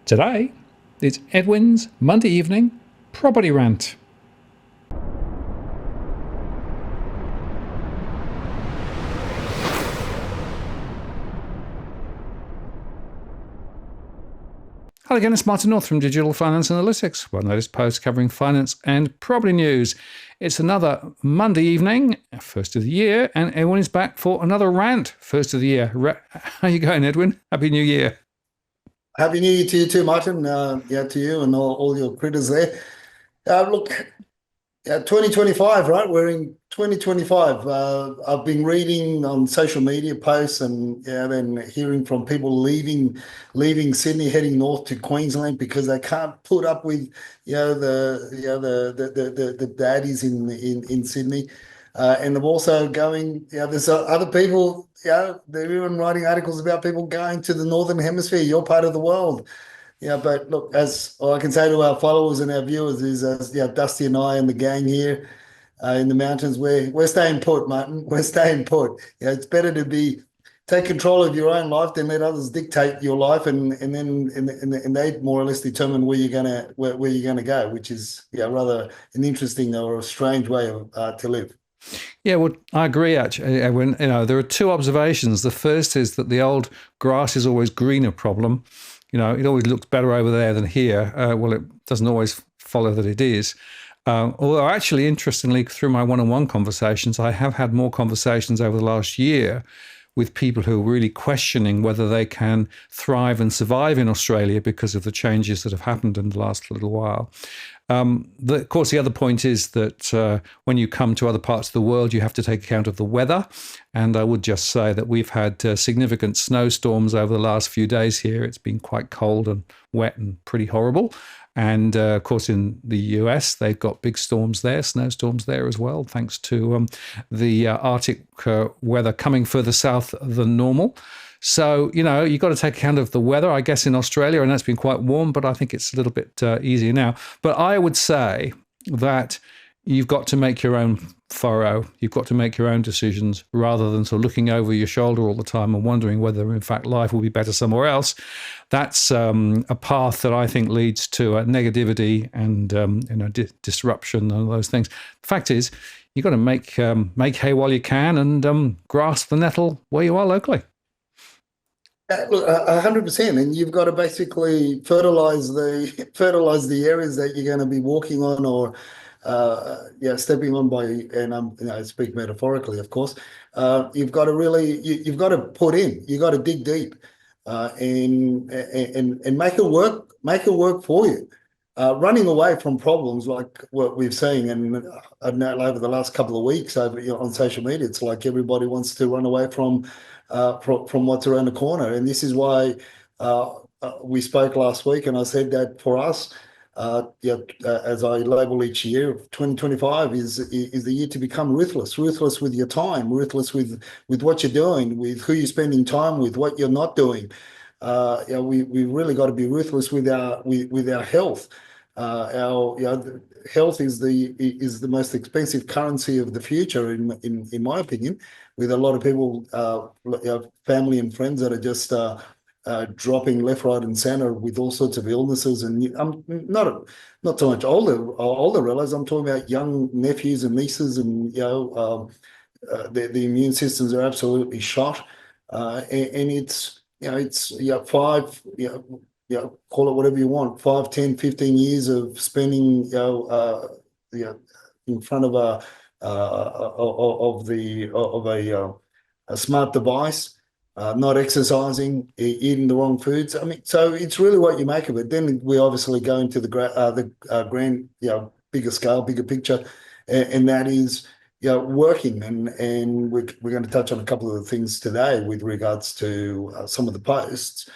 Today, it's Edwin's Monday evening property rant. Hello again, it's Martin North from Digital Finance Analytics, well-noticed post covering finance and property news. It's another Monday evening, first of the year, and Edwin is back for another rant, first of the year. How you going, Edwin? Happy New Year. Happy New Year to you too, Martin. To you and all your critters there. Look, 2025, right? We're in 2025. I've been reading on social media posts and then hearing from people leaving Sydney, heading north to Queensland because they can't put up with the daddies in Sydney. And I'm also going, there's other people, they're even writing articles about people going to the Northern Hemisphere, your part of the world. But look, as all I can say to our followers and our viewers is, Dusty and I and the gang here in the mountains, we're staying put, Martin. We're staying put. It's better to take control of your own life than let others dictate your life, and they more or less determine where you're gonna go, which is rather an interesting or a strange way to live. Yeah, well, I agree, actually, Edwin. There are two observations. The first is that the old grass is always greener problem. It always looks better over there than here. Well, it doesn't always follow that it is. Although actually, interestingly, through my one-on-one conversations, I have had more conversations over the last year with people who are really questioning whether they can thrive and survive in Australia because of the changes that have happened in the last little while. Of course, the other point is that when you come to other parts of the world, you have to take account of the weather. And I would just say that we've had significant snowstorms over the last few days here. It's been quite cold and wet and pretty horrible. And of course, in the US, they've got big storms there, snowstorms there as well, thanks to the Arctic weather coming further south than normal. So, you've got to take account of the weather, I guess, in Australia, and that's been quite warm, but I think it's a little bit easier now. But I would say that you've got to make your own furrow. You've got to make your own decisions rather than sort of looking over your shoulder all the time and wondering whether, in fact, life will be better somewhere else. That's a path that I think leads to negativity and disruption and all those things. The fact is, you've got to make hay while you can and grasp the nettle where you are locally. Look, 100%, and you've got to basically fertilize the areas that you're going to be walking on or stepping on by, and I speak metaphorically, of course. You've got to put in, you've got to dig deep, and make it work for you. Running away from problems like what we've seen, and I know over the last couple of weeks on social media, it's like everybody wants to run away from what's around the corner. And this is why we spoke last week, and I said that for us, as I label each year, 2025 is the year to become ruthless with your time, ruthless with what you're doing, with who you're spending time with, what you're not doing. We really got to be ruthless with our health. Our health is the most expensive currency of the future, in my opinion. With a lot of people, family and friends that are just dropping left, right, and center with all sorts of illnesses, and I'm not so much older relatives. I'm talking about young nephews and nieces, and the immune systems are absolutely shot, and it's five, call it whatever you want, 5, 10, 15 years of spending in front of a smart device, not exercising, eating the wrong foods. I mean, so it's really what you make of it. Then we obviously go into the grand, bigger scale, bigger picture, and that is working. And we're going to touch on a couple of the things today with regards to some of the posts,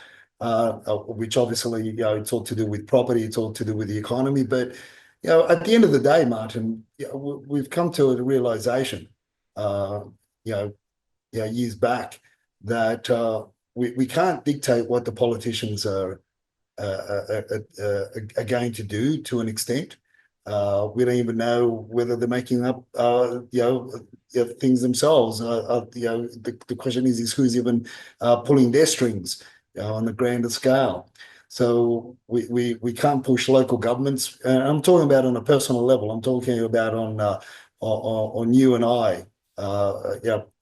which obviously it's all to do with property, it's all to do with the economy, but. At the end of the day, Martin, we've come to a realization, years back, that we can't dictate what the politicians are going to do to an extent. We don't even know whether they're making up, things themselves. The question is who's even pulling their strings on the grander scale. So we can't push local governments. And I'm talking about on a personal level. I'm talking about on you and I,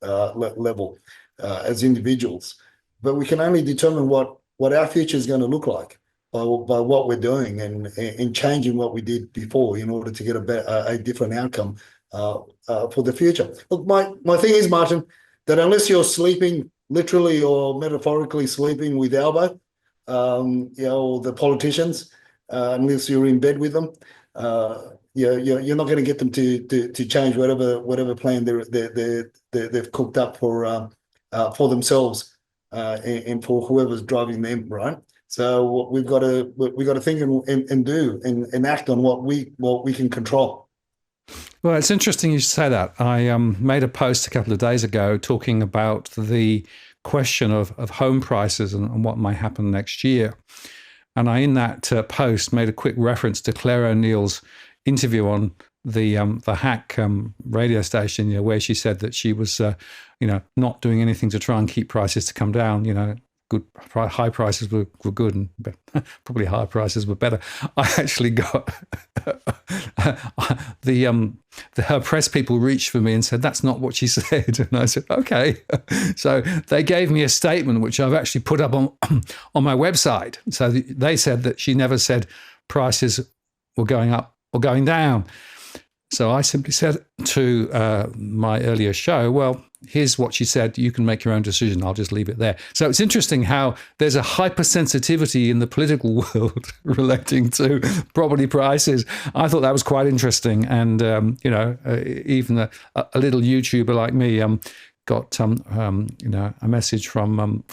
level as individuals. But we can only determine what our future is going to look like by what we're doing and changing what we did before in order to get a different outcome for the future. Look, my thing is, Martin, that unless you're sleeping literally or metaphorically sleeping with Albo, or the politicians, unless you're in bed with them, you're not going to get them to change whatever plan they've cooked up for themselves and for whoever's driving them, right? So we've got to think and do and act on what we can control. Well, it's interesting you say that. I made a post a couple of days ago talking about the question of home prices and what might happen next year. And I, in that post, made a quick reference to Clare ONeal's interview on the Hack radio station, where she said that she was, not doing anything to try and keep prices to come down. Good high prices were good, and probably higher prices were better. I actually got her press people reached for me and said that's not what she said, and I said okay. So they gave me a statement which I've actually put up on my website. So they said that she never said prices were going up or going down. So I simply said to my earlier show, well, here's what she said. You can make your own decision. I'll just leave it there. So it's interesting how there's a hypersensitivity in the political world relating to property prices. I thought that was quite interesting. And, even a little YouTuber like me got, a message from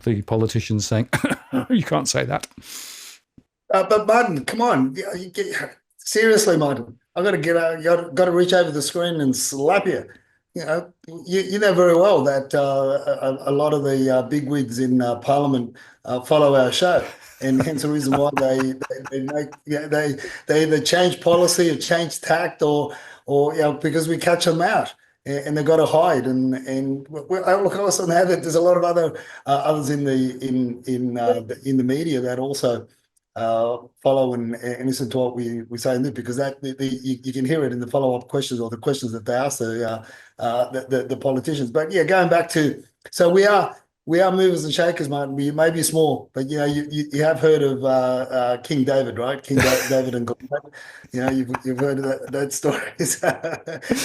the politicians saying, you can't say that. But Martin, come on. Seriously, Martin, I've got to get out, got to reach over the screen and slap you. You know very well that a lot of the bigwigs in Parliament follow our show, and hence the reason why they either change policy or change tact, or because we catch them out and they've got to hide. And I look also now that there's a lot of others in the media that also follow and listen to what we say in this, because you can hear it in the follow-up questions or the questions that they ask the politicians. But yeah, going back to, so we are movers and shakers, Martin. We may be small, but you have heard of King David, right? King David and Goliath. You've heard of that story.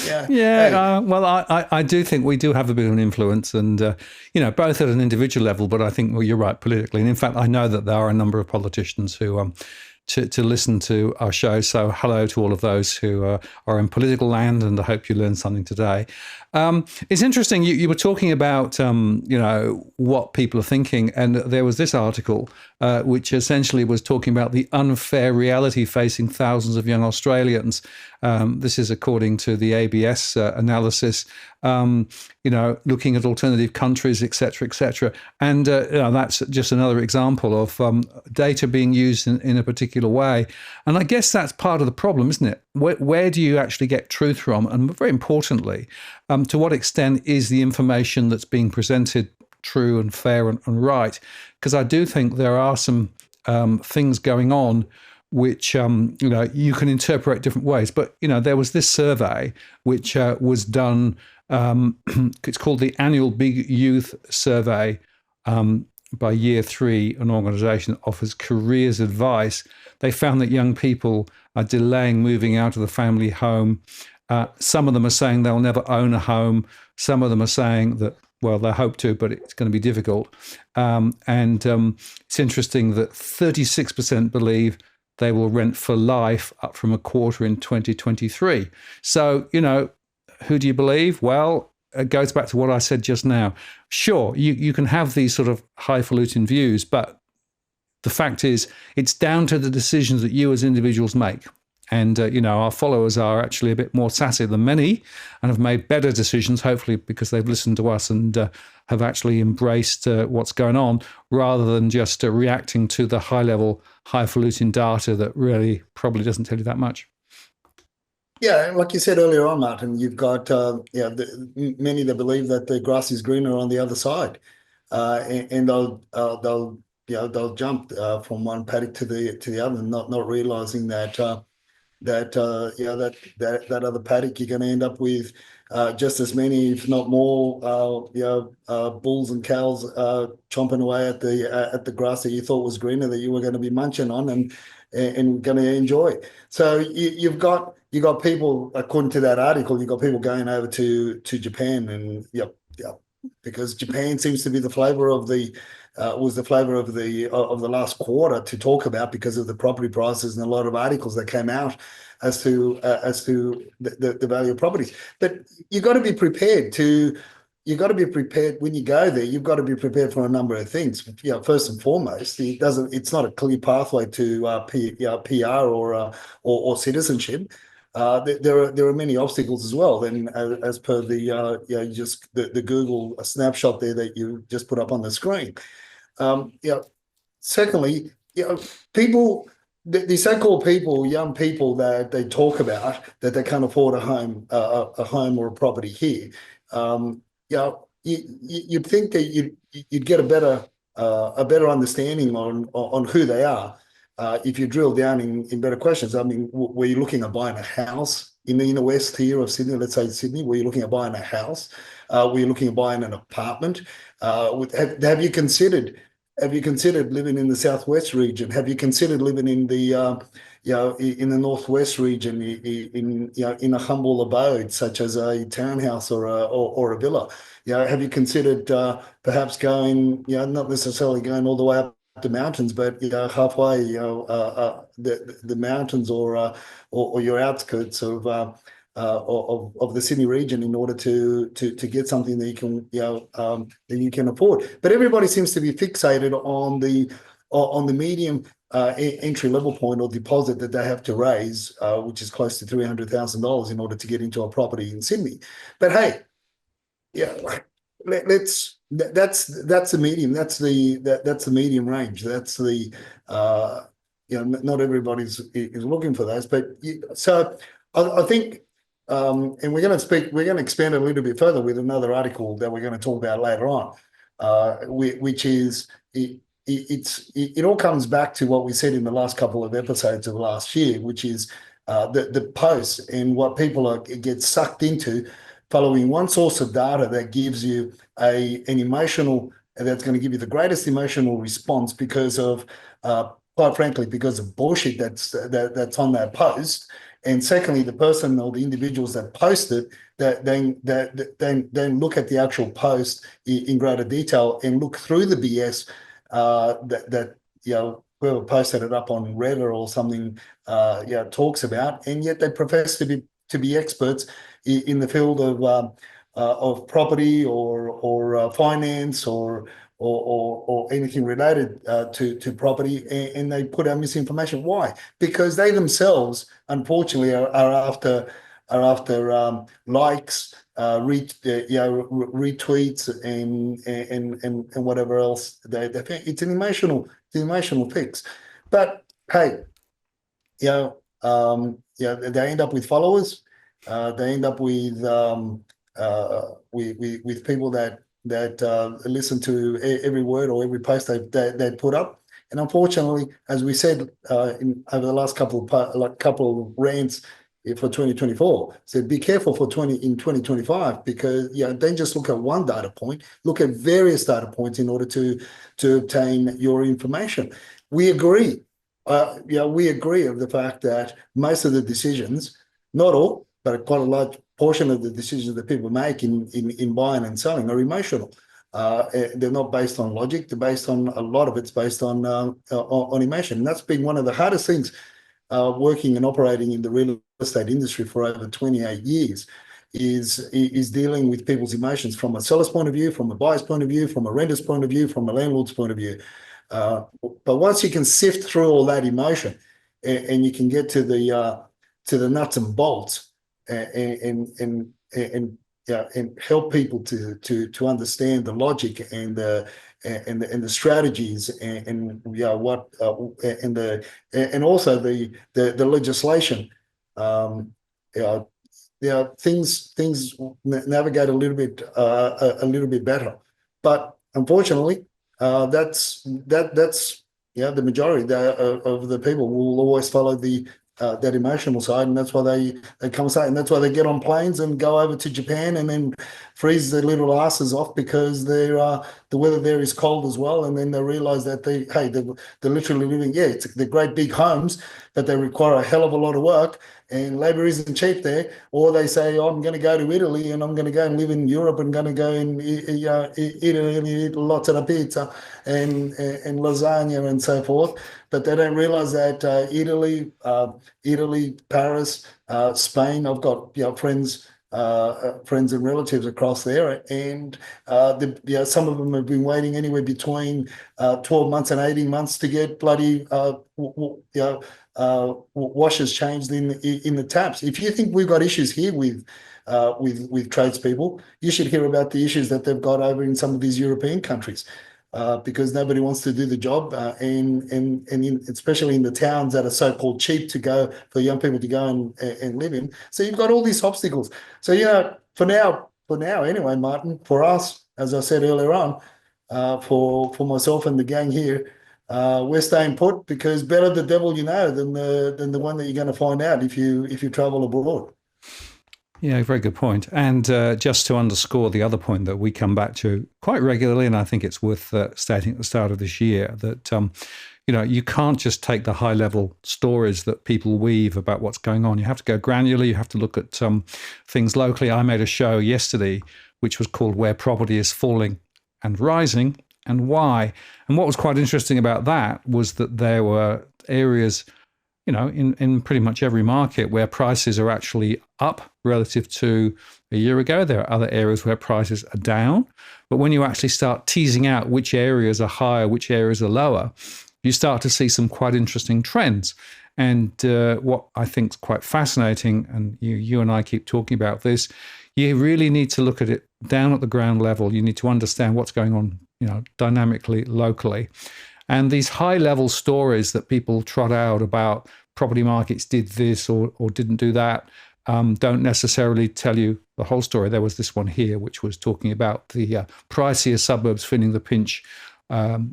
Yeah. Yeah. Hey. Well, I do think we do have a bit of an influence, and both at an individual level, but I think you're right politically. And in fact, I know that there are a number of politicians who to listen to our show. So hello to all of those who are in political land, and I hope you learned something today. It's interesting. You were talking about, what people are thinking. And there was this article, which essentially was talking about the unfair reality facing thousands of young Australians. This is according to the ABS analysis, looking at alternative countries, et cetera, and that's just another example of data being used in a particular way. And I guess that's part of the problem, isn't it? Where do you actually get truth from? And very importantly, to what extent is the information that's being presented true and fair and right? Because I do think there are some things going on which you can interpret different ways. But there was this survey which was done. It's called the Annual Big Youth Survey by Year 3, an organisation that offers careers advice. They found that young people are delaying moving out of the family home. Some of them are saying they'll never own a home. Some of them are saying that, well, they hope to, but it's going to be difficult. And it's interesting that 36% believe they will rent for life, up from a quarter in 2023. So, who do you believe? Well, it goes back to what I said just now. Sure, you can have these sort of highfalutin views, but the fact is it's down to the decisions that you as individuals make. And, our followers are actually a bit more sassy than many and have made better decisions, hopefully because they've listened to us and have actually embraced what's going on, rather than just reacting to the high-level, highfalutin data that really probably doesn't tell you that much. Yeah, like you said earlier on, Martin, you've got many that believe that the grass is greener on the other side, and they'll they'll jump from one paddock to the other, not realizing that that other paddock you're going to end up with just as many, if not more, bulls and cows chomping away at the grass that you thought was greener, that you were going to be munching on and going to enjoy. So you got people, according to that article, you've got people going over to Japan, and yep, because Japan seems to be the flavor of the was the flavor of the last quarter to talk about, because of the property prices and a lot of articles that came out as to the value of properties. But you've got to be prepared when you go there. You've got to be prepared for a number of things. First and foremost, it's not a clear pathway to PR or citizenship. There are many obstacles as well. Then, as per the Google snapshot there that you just put up on the screen. Secondly, people, the so-called people, young people that they talk about that they can't afford a home or a property here. You'd think that you'd get a better understanding on who they are if you drill down in better questions. I mean, were you looking at buying a house in the inner west here of Sydney? Let's say Sydney. Were you looking at buying a house? Were you looking at buying an apartment? Have you considered living in the southwest region? Have you considered living in the in the northwest region, in a humble abode such as a townhouse or a villa? Have you considered perhaps going, not necessarily going all the way up the mountains, but halfway, the mountains or your outskirts of the Sydney region, in order to get something that you can afford. But everybody seems to be fixated on the medium entry level point or deposit that they have to raise, which is close to $300,000 in order to get into a property in Sydney. But hey, that's the medium. That's the medium range. That's the not everybody's is looking for those. But so I think. And we're going to expand it a little bit further with another article that we're going to talk about later on, which is it all comes back to what we said in the last couple of episodes of last year, which is the posts and what people get sucked into, following one source of data that gives you an emotional, that's going to give you the greatest emotional response because of, quite frankly, because of bullshit that's on that post. And secondly, the person or the individuals that post it, that then look at the actual post in greater detail and look through the BS that whoever posted it up on Reddit or something talks about, and yet they profess to be experts in the field of property or finance or anything related to property, and they put out misinformation. Why? Because they themselves, unfortunately, are after likes, retweets, and whatever else they think. It's an emotional fix. But hey, they end up with followers. They end up with people that listen to every word or every post they put up. And unfortunately, as we said over the last couple of rants for 2024, said be careful in 2025, because don't just look at one data point, look at various data points in order to obtain your information. We agree. We agree of the fact that most of the decisions, not all, but quite a large portion of the decisions that people make in buying and selling are emotional. They're not based on logic. They're based on, a lot of it's based on emotion. And that's been one of the hardest things working and operating in the real estate industry for over 28 years, is dealing with people's emotions from a seller's point of view, from a buyer's point of view, from a renter's point of view, from a landlord's point of view. But once you can sift through all that emotion and you can get to the nuts and bolts and help people to understand the logic and the strategies and also the legislation. Things navigate a little bit better. But unfortunately, That's yeah, the majority of the people will always follow that emotional side, and that's why they come and that's why they get on planes and go over to Japan and then freeze their little asses off because the weather there is cold as well, and then they realize that they're literally living, they're great big homes, but they require a hell of a lot of work, and labor isn't cheap there. Or they say, oh, I'm going to go to Italy and I'm going to go and live in Europe and going to go and eat Italy and eat lots of the pizza and lasagna and so forth. But they don't realize that Italy, Paris, Spain. I've got friends and relatives across there, and some of them have been waiting anywhere between 12 months and 18 months to get bloody washers changed in the taps. If you think we've got issues here with tradespeople, you should hear about the issues that they've got over in some of these European countries. Because nobody wants to do the job, especially in the towns that are so-called cheap to go for young people to go and live in. So you've got all these obstacles. So for now anyway, Martin, for us, as I said earlier on, for myself and the gang here, we're staying put because better the devil you know than the one that you're going to find out if you travel abroad. Yeah, very good point. And just to underscore the other point that we come back to quite regularly, and I think it's worth stating at the start of this year, that you can't just take the high-level stories that people weave about what's going on. You have to go granular. You have to look at things locally. I made a show yesterday which was called Where Property is Falling and Rising and Why. And what was quite interesting about that was that there were areas in pretty much every market where prices are actually up relative to a year ago. There are other areas where prices are down. But when you actually start teasing out which areas are higher, which areas are lower, you start to see some quite interesting trends. And what I think is quite fascinating, and you and I keep talking about this, you really need to look at it down at the ground level. You need to understand what's going on, dynamically, locally. And these high-level stories that people trot out about property markets did this or didn't do that don't necessarily tell you the whole story. There was this one here which was talking about the pricier suburbs feeling the pinch,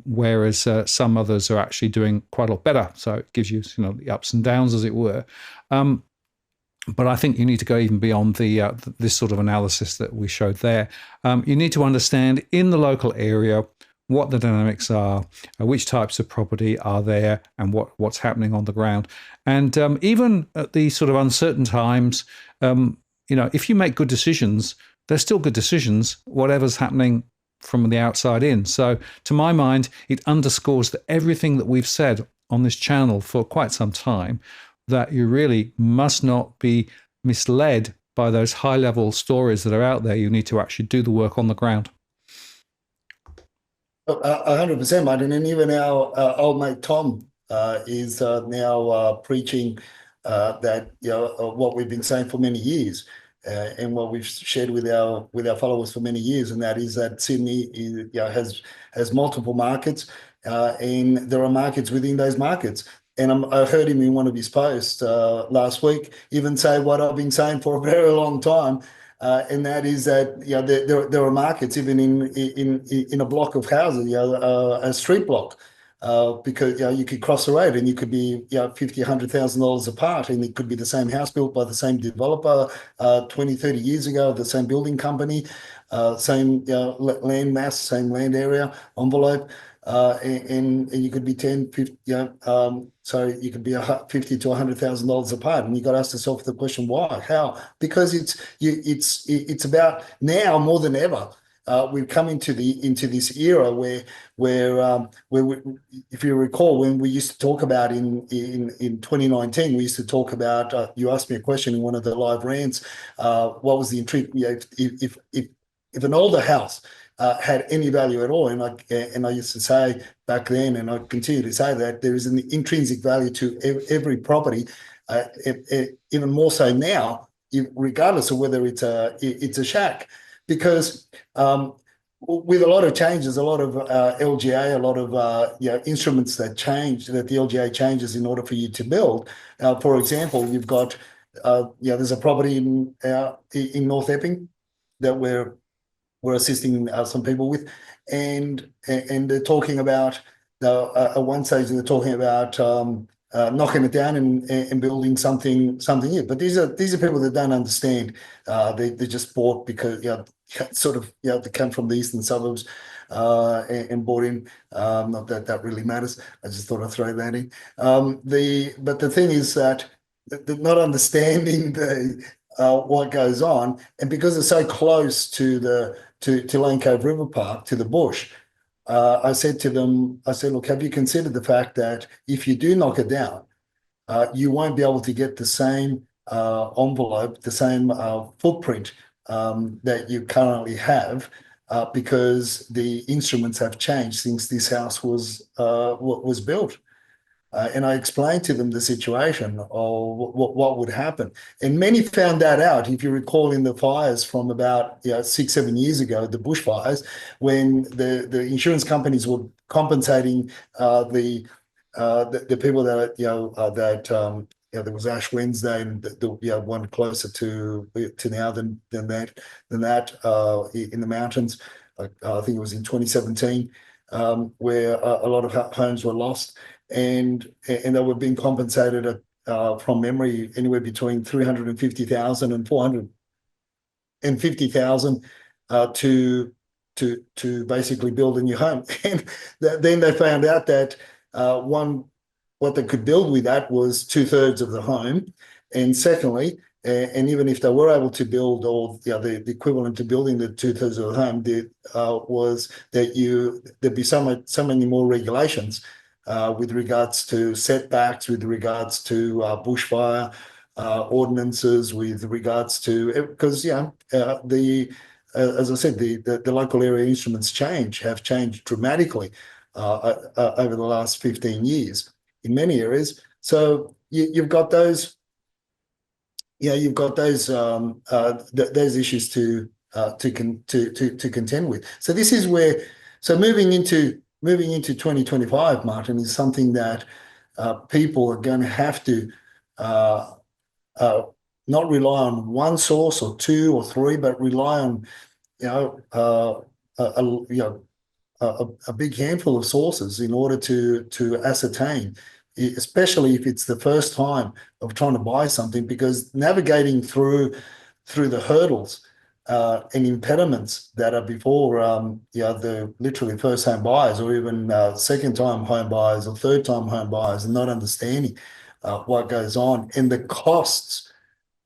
whereas some others are actually doing quite a lot better. So it gives you, the ups and downs, as it were. But I think you need to go even beyond this sort of analysis that we showed there. You need to understand in the local area what the dynamics are, which types of property are there, and what's happening on the ground. And even at these sort of uncertain times, if you make good decisions, they're still good decisions, whatever's happening from the outside in. So to my mind, it underscores that everything that we've said on this channel for quite some time, that you really must not be misled by those high-level stories that are out there. You need to actually do the work on the ground. 100%, Martin, and even our old mate Tom is now preaching that what we've been saying for many years, and what we've shared with our followers for many years, and that is that Sydney has multiple markets, and there are markets within those markets. And I heard him in one of his posts last week even say what I've been saying for a very long time. And that is that there are markets even in a block of houses, a street block, because you could cross the road and you could be $50,000, $100,000 apart, and it could be the same house built by the same developer 20, 30 years ago, the same building company, same land mass, same land area envelope. And you could be 10, 50, so you could be $50,000 to $100,000 apart, and you got to ask yourself the question, why, how? Because it's about now more than ever. We've come into this era where we, if you recall, when we used to talk about in 2019, we used to talk about. You asked me a question in one of the live rants. What was the intrigue? If an older house had any value at all, and I used to say back then, and I continue to say that there is an intrinsic value to every property, even more so now, regardless of whether it's a shack, because with a lot of changes, a lot of LGA, a lot of instruments that change, that the LGA changes in order for you to build. For example, you've got there's a property in North Epping that we're we're assisting some people with, and they're talking about at one stage they're talking about knocking it down and building something new. But these are people that don't understand. They just bought because sort of they come from the eastern suburbs and bought in. Not that that really matters. I just thought I'd throw that in. But the thing is that they're not understanding what goes on, and because it's so close to Lane Cove River Park, to the bush. I said to them, look, have you considered the fact that if you do knock it down, you won't be able to get the same envelope, the same footprint that you currently have, because the instruments have changed since this house was built. And I explained to them the situation of what would happen. And many found that out, if you recall, in the fires from about 6-7 years ago, the bushfires, when the insurance companies were compensating the people that there was Ash Wednesday, and the one closer to now than that in the mountains. I think it was in 2017, where a lot of homes were lost. And they were being compensated from memory anywhere between 350,000 and 450,000 to basically build a new home. And then they found out that what they could build with that was 2/3 of the home, and secondly, and even if they were able to build all the equivalent to building the 2/3 of the home, was that there'd be so many more regulations. With regards to setbacks, with regards to bushfire ordinances, with regards to, because as I said, the local area instruments have changed dramatically over the last 15 years in many areas. So you've got those, those issues to contend with. So this is where, moving into 2025, Martin, is something that people are going to have to not rely on one source or two or three, but rely on a big handful of sources in order to ascertain, especially if it's the first time of trying to buy something, because navigating through the hurdles and impediments that are before the literally first home buyers, or even second time home buyers or third time home buyers, and not understanding what goes on, and the costs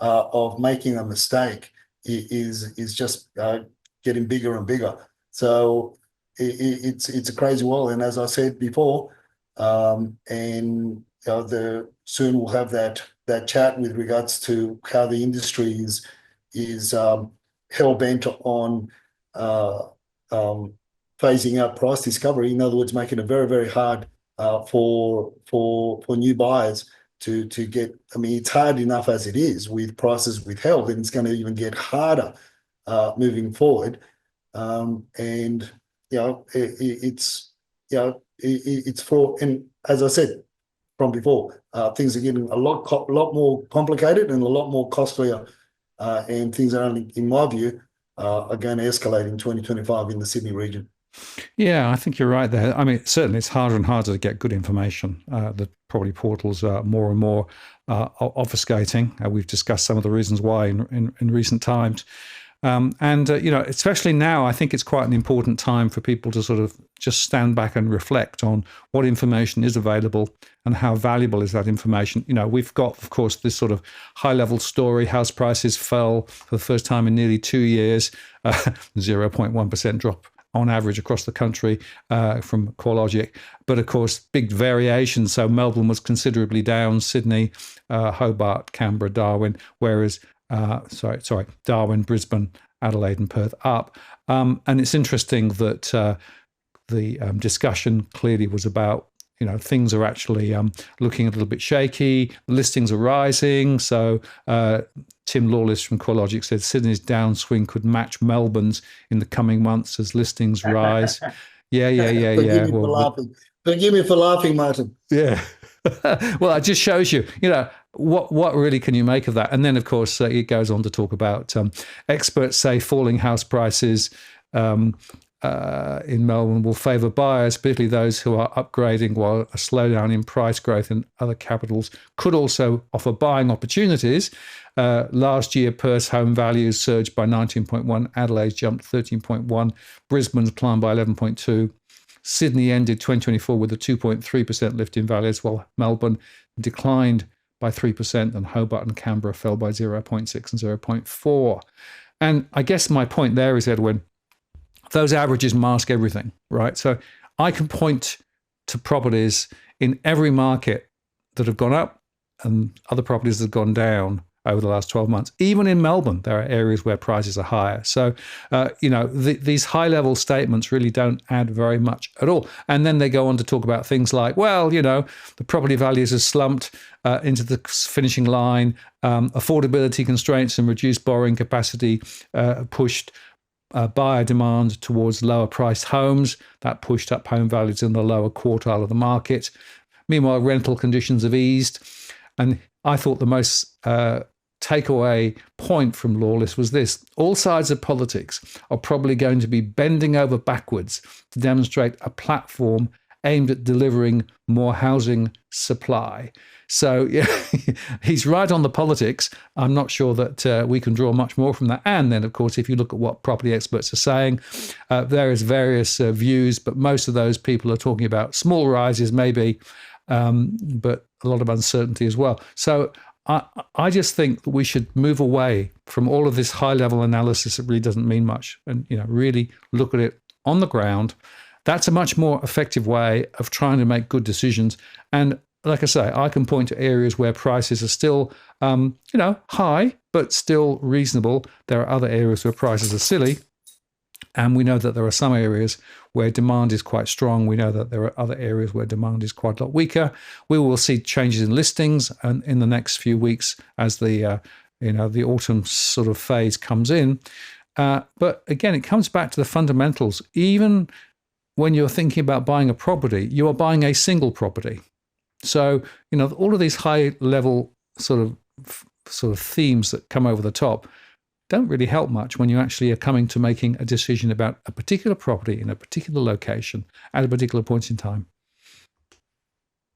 of making a mistake is just getting bigger and bigger. So it's a crazy world. And as I said before, soon we'll have that chat with regards to how the industry is hell-bent on phasing out price discovery. In other words, making it very, very hard for new buyers to get. I mean, it's hard enough as it is with prices withheld, and it's going to even get harder moving forward. It's for, and as I said from before, things are getting a lot more complicated and a lot more costlier. And things are only, in my view, are going to escalate in 2025 in the Sydney region. Yeah, I think you're right there. I mean, certainly it's harder and harder to get good information. The property portals are more and more obfuscating. We've discussed some of the reasons why in recent times. Especially now, I think it's quite an important time for people to sort of just stand back and reflect on what information is available and how valuable is that information. We've got, of course, this sort of high-level story. House prices fell for the first time in nearly 2 years, 0.1% drop on average across the country from CoreLogic. But of course, big variations. So Melbourne was considerably down, Sydney, Hobart, Canberra, Darwin, whereas Darwin, Brisbane, Adelaide and Perth up. And it's interesting that the discussion clearly was about, things are actually looking a little bit shaky. Listings are rising. So Tim Lawless from CoreLogic said Sydney's downswing could match Melbourne's in the coming months as listings rise. Yeah. Forgive me for laughing, Martin. Yeah. Well, it just shows you, what really can you make of that? And then, of course, it goes on to talk about experts say falling house prices in Melbourne will favour buyers, particularly those who are upgrading, while a slowdown in price growth in other capitals could also offer buying opportunities. Last year, Perth's home values surged by 19.1, Adelaide jumped 13.1, Brisbane's climbed by 11.2. Sydney ended 2024 with a 2.3% lift in values, while Melbourne declined by 3%, and Hobart and Canberra fell by 0.6 and 0.4. And I guess my point there is, Edwin, those averages mask everything, right? So I can point to properties in every market that have gone up and other properties that have gone down over the last 12 months. Even in Melbourne, there are areas where prices are higher. So, these high-level statements really don't add very much at all. And then they go on to talk about things like, well, the property values have slumped into the finishing line, affordability constraints and reduced borrowing capacity pushed buyer demand towards lower-priced homes. That pushed up home values in the lower quartile of the market. Meanwhile, rental conditions have eased. And I thought the most takeaway point from Lawless was this: all sides of politics are probably going to be bending over backwards to demonstrate a platform aimed at delivering more housing supply. So yeah, he's right on the politics. I'm not sure that we can draw much more from that. And then, of course, if you look at what property experts are saying, there is various views, but most of those people are talking about small rises maybe, but a lot of uncertainty as well. So I just think that we should move away from all of this high-level analysis that really doesn't mean much, and really look at it on the ground. That's a much more effective way of trying to make good decisions. And like I say, I can point to areas where prices are still, high, but still reasonable. There are other areas where prices are silly. And we know that there are some areas where demand is quite strong. We know that there are other areas where demand is quite a lot weaker. We will see changes in listings and in the next few weeks as the autumn sort of phase comes in. But again, it comes back to the fundamentals. Even when you're thinking about buying a property, you are buying a single property. So, all of these high level sort of themes that come over the top don't really help much when you actually are coming to making a decision about a particular property in a particular location at a particular point in time.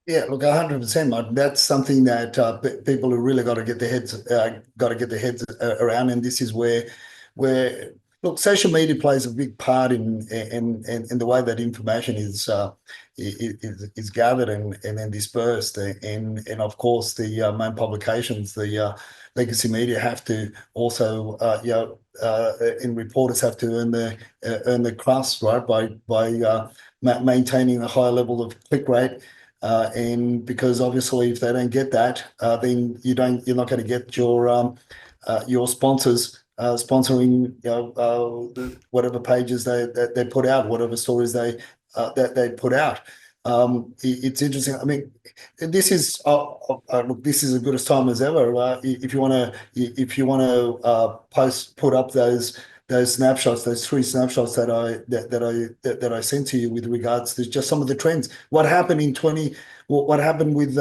Yeah, look, 100%, Martin. That's something that people have really got to get their heads around, and this is where look, social media plays a big part in the way that information is gathered and then dispersed, and of course the main publications, the legacy media have to also and reporters have to earn their crust, right, by maintaining a high level of click rate. And because obviously if they don't get that, then you're not going to get your sponsors sponsoring whatever pages they put out, whatever stories they put out. It's interesting. I mean, this is look, this is as good a time as ever. If you want to put up those snapshots, those 3 snapshots that I sent to you with regards to just some of the trends. What happened what happened with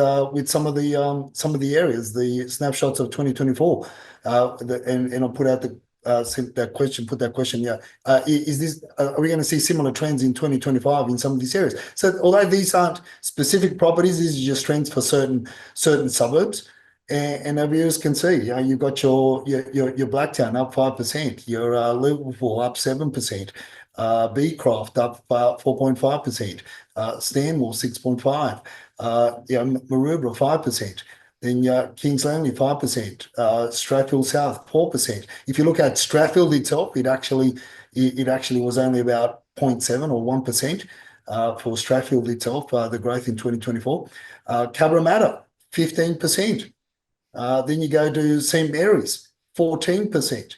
some of the areas, the snapshots of 2024, and I'll put out put that question. Yeah, is this? Are we going to see similar trends in 2025 in some of these areas? So although these aren't specific properties, these are just trends for certain suburbs. And our viewers can see, you've got your Blacktown up 5%, your Liverpool up 7%, Beecroft up 4.5%, Stanmore 6.5%, Maroubra 5%. Then Kings Langley 5%, Strathfield South 4%. If you look at Strathfield itself, it actually was only about 0.7 or 1% for Strathfield itself, the growth in 2024. Cabramatta 15%. Then you go to St Mary's 14%.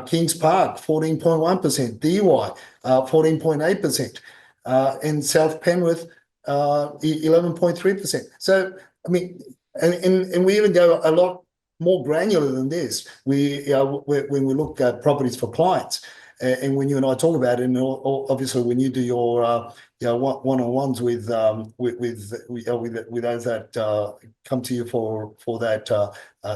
Kings Park 14.1%. DY 14.8%. And South Penrith 11.3%. So I mean. And we even go a lot more granular than this. When we look at properties for clients, and when you and I talk about it, and obviously when you do your one-on-ones with those that come to you for that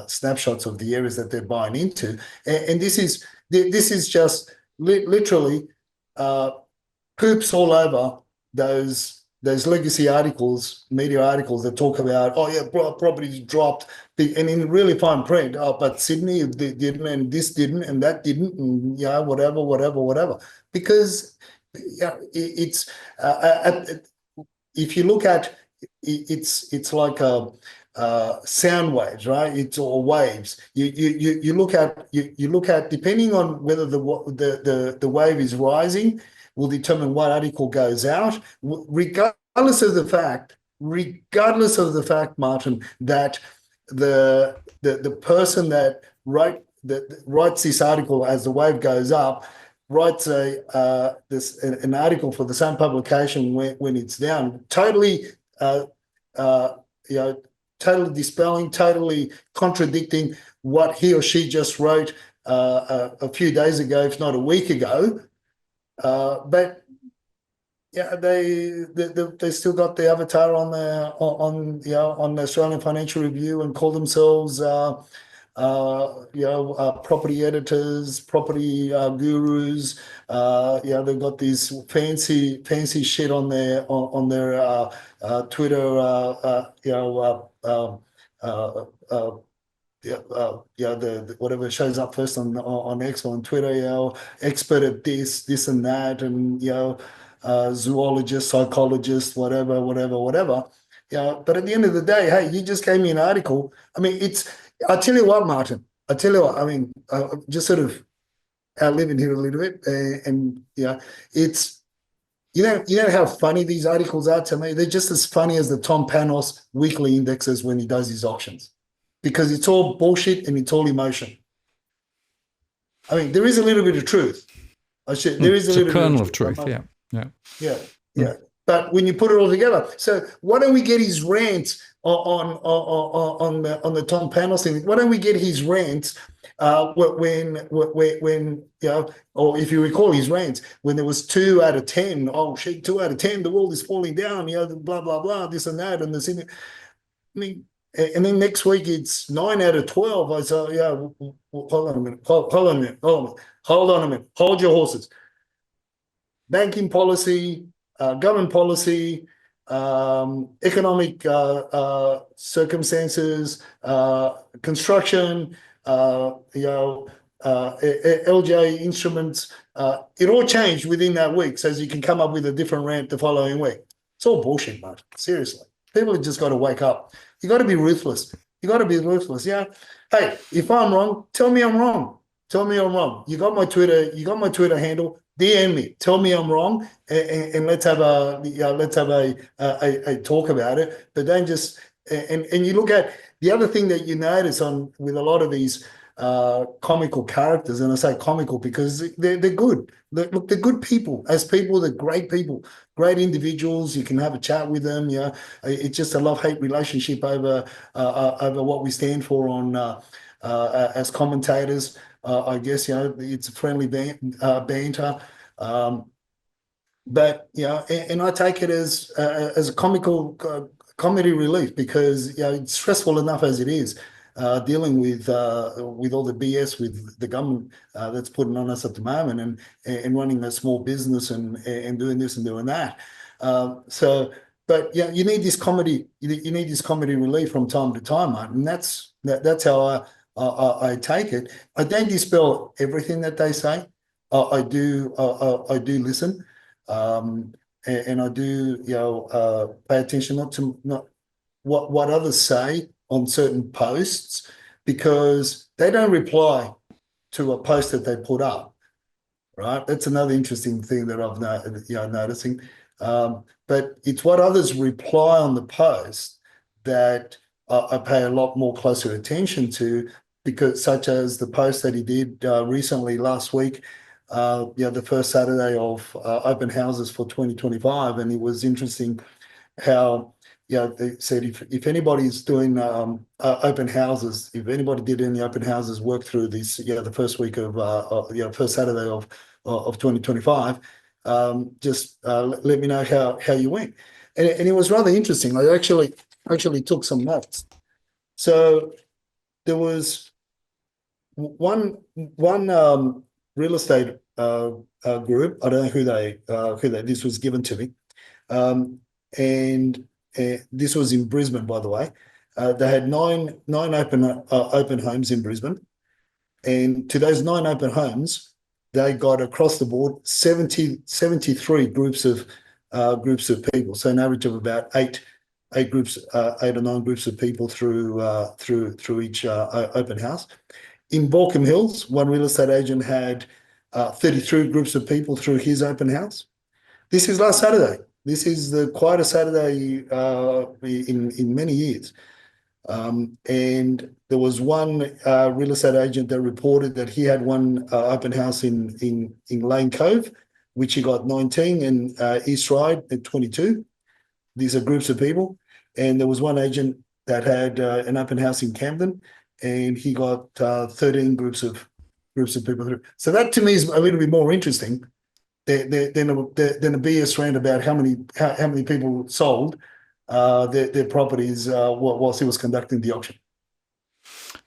snapshots of the areas that they're buying into, and this is just literally poops all over those legacy articles, media articles that talk about, oh yeah, properties dropped, and in really fine print, oh, but Sydney didn't, and this didn't, and that didn't, and yeah, whatever. Because yeah, it's if you look at it's like a sound waves, right? It's all waves. You look at depending on whether the wave is rising will determine what article goes out, regardless of the fact, Martin, that the person that writes this article as the wave goes up writes an article for the same publication when it's down, totally you know, totally dispelling, totally contradicting what he or she just wrote a few days ago, if not a week ago. But yeah, they still got the avatar on the Australian Financial Review and call themselves property editors, property gurus. They've got these fancy shit on their Twitter. The whatever shows up first on X or on Twitter, expert at this and that, and zoologist, psychologist, whatever. But at the end of the day, hey, you just gave me an article. I mean, I tell you what, Martin. I tell you what. I mean, just sort of outliving here a little bit, and it's. You know how funny these articles are to me? They're just as funny as the Tom Panos weekly indexes when he does his auctions, because it's all bullshit and it's all emotion. I mean, there is a little bit of truth. There is a kernel of truth. Yeah. But when you put it all together, so why don't we get his rants on the Tom Panos thing? Why don't we get his rants when or if you recall his rants when there was 2 out of 10, oh shit, 2 out of 10, the world is falling down, blah blah blah, this and that, and I mean, and then next week it's 9 out of 12. I said, hold on a minute, hold on a minute, hold your horses. Banking policy, government policy, economic circumstances, construction, LJ instruments, it all changed within that week, so you can come up with a different rant the following week. It's all bullshit, man. Seriously. People have just got to wake up. You got to be ruthless. Yeah. Hey, if I'm wrong, tell me I'm wrong. You got my Twitter handle. DM me. Tell me I'm wrong, and let's have a talk about it. But don't just and you look at the other thing that you notice with a lot of these comical characters, and I say comical because they're good. They're good people. As people, they're great people, great individuals. You can have a chat with them. It's just a love-hate relationship over what we stand for as commentators. I guess it's a friendly banter, but and I take it as a comical comedy relief, because it's stressful enough as it is. Dealing with all the BS with the government that's putting on us at the moment, and running a small business and doing this and doing that. But you need this comedy. You need this comedy relief from time to time, Martin. And that's how I take it. I don't dispel everything that they say. I do listen, and I do pay attention not what others say on certain posts, because they don't reply to a post that they put up, right? That's another interesting thing that I've noticing. But it's what others reply on the post that I pay a lot more closer attention to, because such as the post that he did recently last week, the first Saturday of open houses for 2025, and it was interesting how they said if anybody's doing open houses, if anybody did any open houses work through this, the first week of first Saturday of 2025, just let me know how you went, and it was rather interesting. I actually took some notes. So there was one real estate group. I don't know who they. This was given to me, and this was in Brisbane, by the way. They had nine open homes in Brisbane, and to those 9 open homes, they got across the board 73 groups of people. So an average of about eight or 9 groups of people through each open house. In Baulkham Hills, one real estate agent had 33 groups of people through his open house. This is last Saturday. This is the quietest Saturday in many years. And there was one real estate agent that reported that he had one open house in Lane Cove, which he got 19, and East Ryde at 22. These are groups of people. And there was one agent that had an open house in Camden, and he got 13 groups of people through. So that to me is a little bit more interesting than a BS rant about how many people sold their properties whilst he was conducting the auction.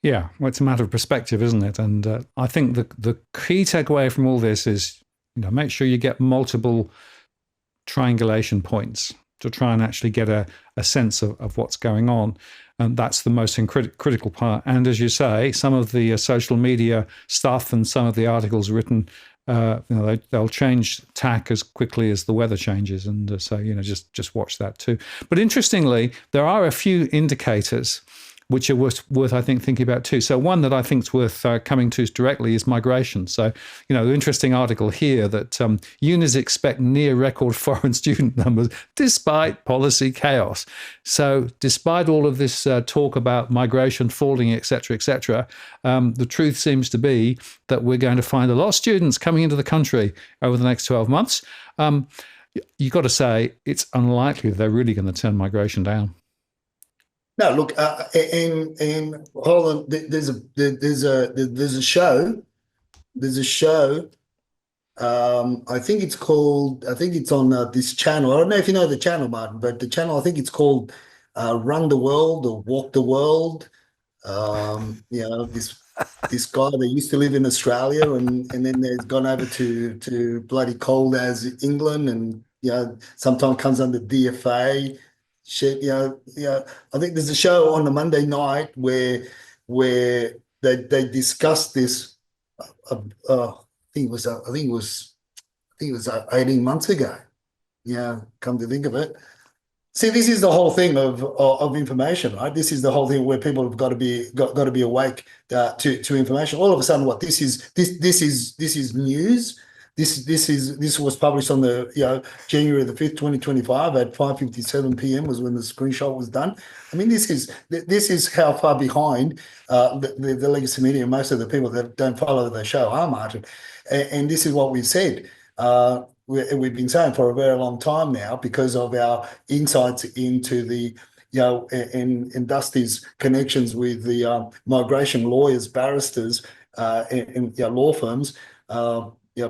Yeah, well, it's a matter of perspective, isn't it? And I think the key takeaway from all this is, make sure you get multiple triangulation points to try and actually get a sense of what's going on. And that's the most critical part. And as you say, some of the social media stuff and some of the articles written, they'll change tack as quickly as the weather changes. And so, just watch that too. But interestingly, there are a few indicators which are worth, I think, thinking about too. So one that I think is worth coming to directly is migration. So, the interesting article here that unis expect near record foreign student numbers despite policy chaos. So despite all of this talk about migration falling, et cetera, the truth seems to be that we're going to find a lot of students coming into the country over the next 12 months. You've got to say it's unlikely they're really going to turn migration down. No, look, and hold on. There's a show. I think it's on this channel. I don't know if you know the channel, Martin, but the channel, I think it's called Run the World or Walk the World. This guy that used to live in Australia and then they've gone over to bloody cold as England, and sometimes comes under DFA. Shit, I think there's a show on a Monday night where they discussed this. I think it was 18 months ago. Yeah, come to think of it. See, this is the whole thing of information, right? This is the whole thing where people have got to be awake to information. All of a sudden, what this is news. This was published on the January the 5th, 2025 at 5:57 p.m. was when the screenshot was done. I mean, this is how far behind the legacy media and most of the people that don't follow the show are, Martin. And this is what we've said. We've been saying for a very long time now because of our insights into the and Dusty's connections with the migration lawyers, barristers, and law firms.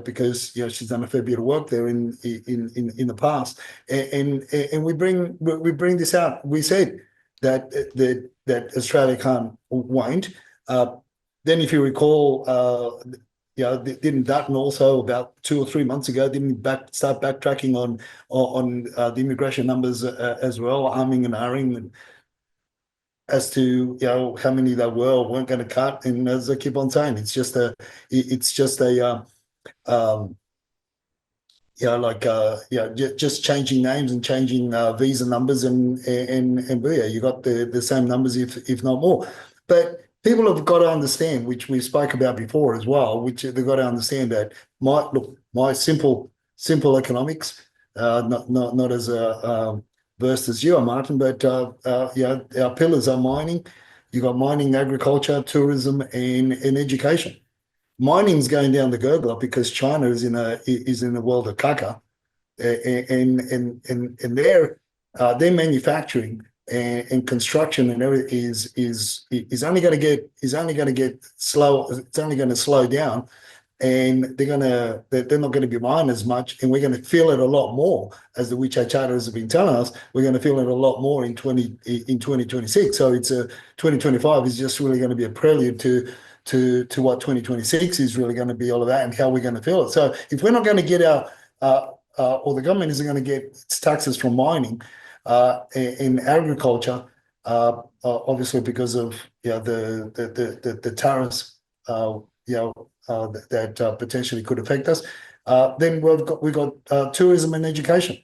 Because she's done a fair bit of work there in the past, and we bring this out. We said that Australia won't. Then, if you recall, didn't Dutton also about 2 or 3 months ago start backtracking on the immigration numbers as well, arming and ahhing as to how many there were or weren't going to cut. And as I keep on saying, it's just a just changing names and changing visa numbers and you got the same numbers if not more. But people have got to understand, which we spoke about before as well, which they've got to understand that my simple economics, not as versed as you are, Martin, but our pillars are mining. You got mining, agriculture, tourism, and education. Mining's going down the gurgler because China is in a world of caca, and their manufacturing and construction and everything is only going to get slow. It's only going to slow down, and they're not going to be buying as much, and we're going to feel it a lot more, as the WeChat charters have been telling us. We're going to feel it a lot more in 2026. So it's 2025 is just really going to be a prelude to what 2026 is really going to be all about and how we're going to feel it. So if we're not going to get or the government isn't going to get its taxes from mining in agriculture, obviously because of the tariffs, that potentially could affect us. Then we've got tourism and education.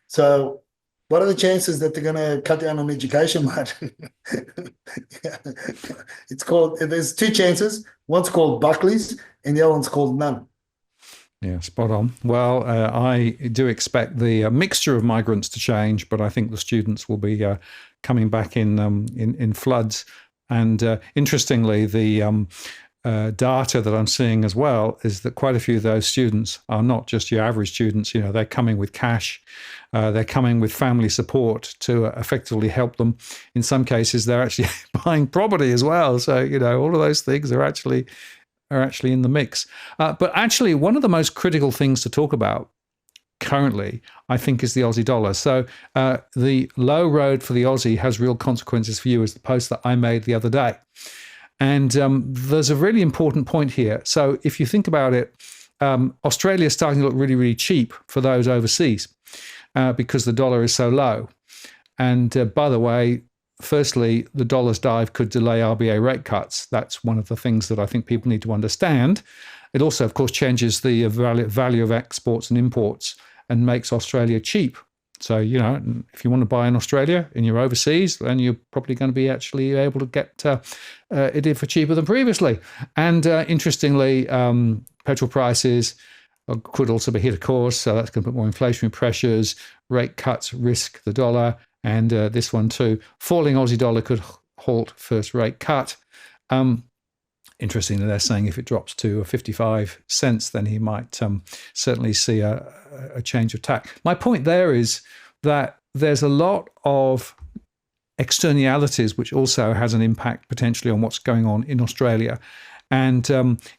So what are the chances that they're going to cut down on education, Martin? There's two chances. One's called Buckley's and the other one's called none. Yeah, spot on. Well, I do expect the mixture of migrants to change, but I think the students will be coming back in floods. And interestingly, the data that I'm seeing as well is that quite a few of those students are not just your average students. You know, they're coming with cash, they're coming with family support to effectively help them. In some cases, they're actually buying property as well. So, you know, all of those things are actually in the mix. But actually, one of the most critical things to talk about currently, I think, is the Aussie dollar. So the low road for the Aussie has real consequences for you, is the post that I made the other day. And there's a really important point here. So if you think about it, Australia is starting to look really, really cheap for those overseas because the dollar is so low. And by the way, firstly, the dollar's dive could delay RBA rate cuts. That's one of the things that I think people need to understand. It also, of course, changes the value of exports and imports and makes Australia cheap. So, you know, if you want to buy in Australia and you're overseas, then you're probably going to be actually able to get it for cheaper than previously. And interestingly, petrol prices could also be hit, of course. So that's going to put more inflationary pressures. Rate cuts risk the dollar. And this one too. Falling Aussie dollar could halt first rate cut. Interestingly, they're saying if it drops to 55 cents, then he might certainly see a change of tack. My point there is that there's a lot of externalities which also has an impact potentially on what's going on in Australia. And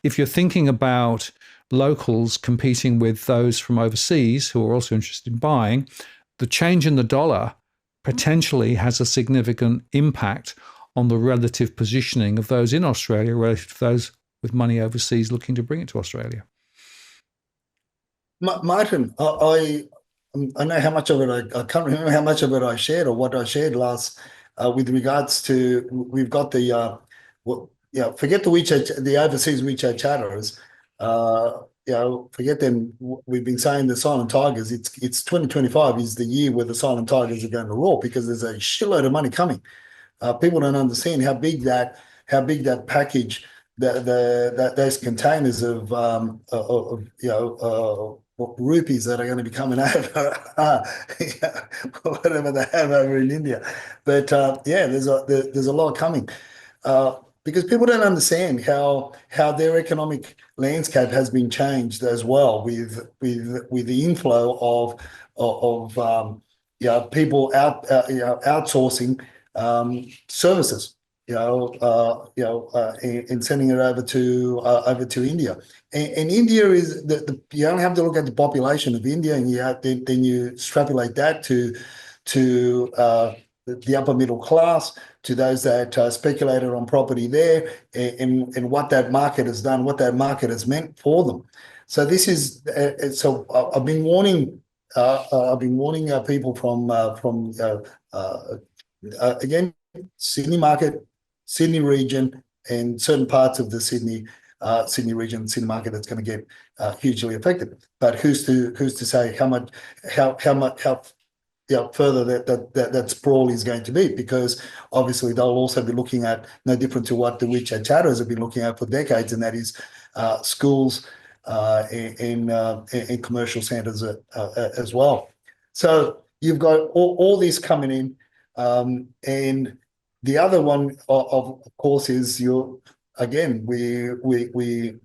if you're thinking about locals competing with those from overseas who are also interested in buying, the change in the dollar potentially has a significant impact on the relative positioning of those in Australia relative to those with money overseas looking to bring it to Australia. Martin, I know how much of it I can't remember how much of it I shared or what I shared last with regards to we've got the forget the overseas WeChat chatters. Forget them. We've been saying the silent tigers. It's 2025 is the year where the silent tigers are going to roar because there's a shitload of money coming. People don't understand how big that package, those containers of rupees that are going to be coming over, whatever they have over in India. But there's a lot coming. Because people don't understand how their economic landscape has been changed as well with the inflow of people outsourcing services, and sending it over to India. And India is you don't have to look at the population of India, and then you extrapolate that to the upper middle class, to those that speculated on property there, and what that market has done, what that market has meant for them. So this is I've been warning people from again, Sydney market, Sydney region, and certain parts of the Sydney region, Sydney market that's going to get hugely affected. But who's to say how further that sprawl is going to be? Because obviously they'll also be looking at no different to what the WeChat chatters have been looking at for decades, and that is schools and commercial centres as well. So you've got all this coming in. And the other one, of course, is we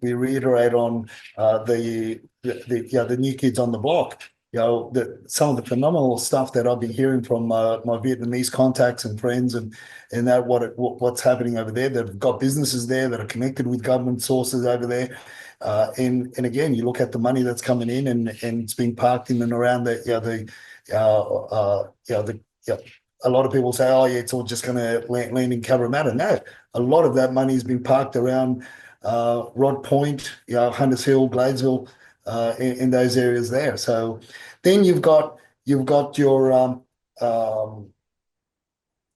reiterate on the new kids on the block. Some of the phenomenal stuff that I've been hearing from my Vietnamese contacts and friends, and that what's happening over there. They've got businesses there that are connected with government sources over there. And again, you look at the money that's coming in, and it's being parked in and around a lot of people say, oh yeah, it's all just going to land in Cabramatta. No, a lot of that money has been parked around Rod Point, Hunters Hill, Gladesville, in those areas there. So then you've got your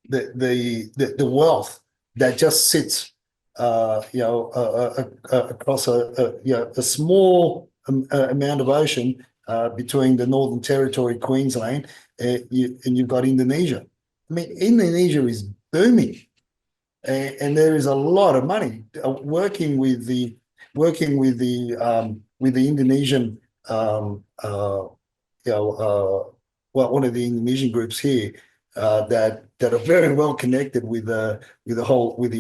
the wealth that just sits across a small amount of ocean between the Northern Territory, Queensland, and you've got Indonesia. I mean, Indonesia is booming, and there is a lot of money with the Indonesian one of the Indonesian groups here that are very well connected with the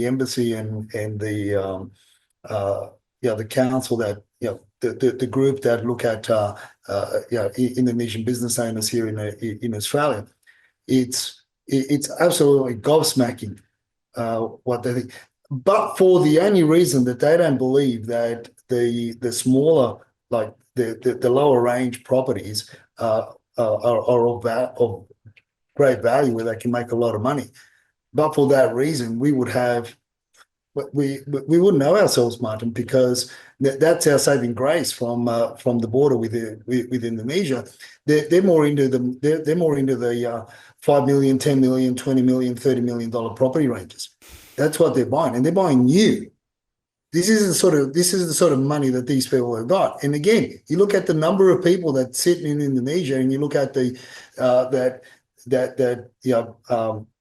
embassy and the council that the group that look at Indonesian business owners here in Australia. It's absolutely gobsmacking what they think. But for the only reason that they don't believe that the smaller, like the lower range properties are of great value where they can make a lot of money. But for that reason, we wouldn't know ourselves, Martin, because that's our saving grace from the border with Indonesia. They're more into the 5 million, 10 million, 20 million, $30 million property ranges. That's what they're buying, and they're buying new. This is the sort of money that these people have got. And again, you look at the number of people that sit in Indonesia, and you look at the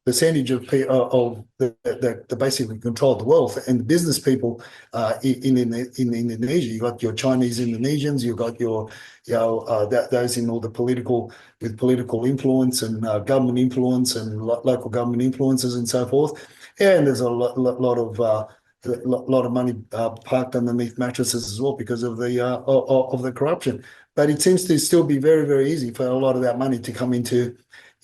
percentage of that basically control the wealth and the business people in Indonesia. You got your Chinese Indonesians, you got your those in all the political influence and government influence and local government influences and so forth. And there's a lot of money parked underneath mattresses as well because of the corruption. But it seems to still be very, very easy for a lot of that money to come into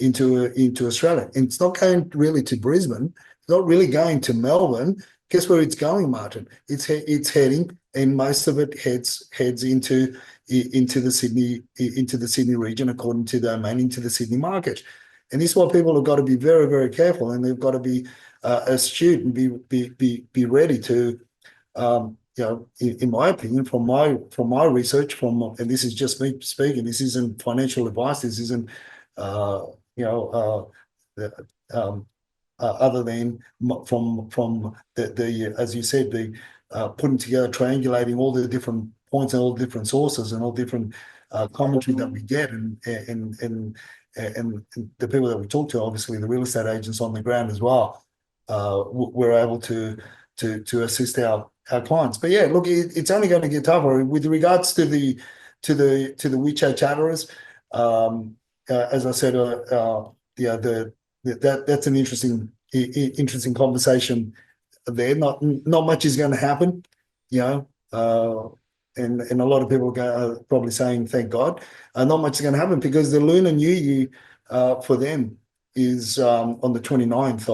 Australia. And it's not going really to Brisbane. It's not really going to Melbourne. Guess where it's going, Martin? It's heading, and most of it heads into the Sydney region, according to Domain, into the Sydney market. And this is what people have got to be very, very careful, and they've got to be astute and be ready to, in my opinion, from my research, and this is just me speaking. This isn't financial advice. This isn't, other than from the as you said, the putting together, triangulating all the different points and all the different sources and all different commentary that we get, and the people that we talk to, obviously the real estate agents on the ground as well. We're able to assist our clients. But yeah, look, it's only going to get tougher with regards to the WeChat chatterers. As I said, that's an interesting conversation there. Not much is going to happen, and a lot of people are probably saying, thank God. Not much is going to happen because the Lunar New Year for them is on the 29th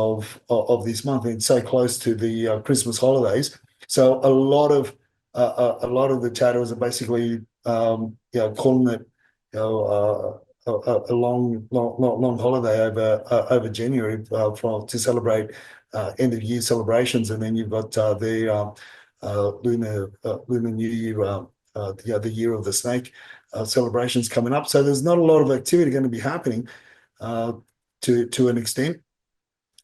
of this month. And it's so close to the Christmas holidays. So a lot of the chatterers are basically calling it a long holiday over January to celebrate end of year celebrations, and then you've got the Lunar New Year, the year of the snake celebrations coming up. So there's not a lot of activity going to be happening to an extent.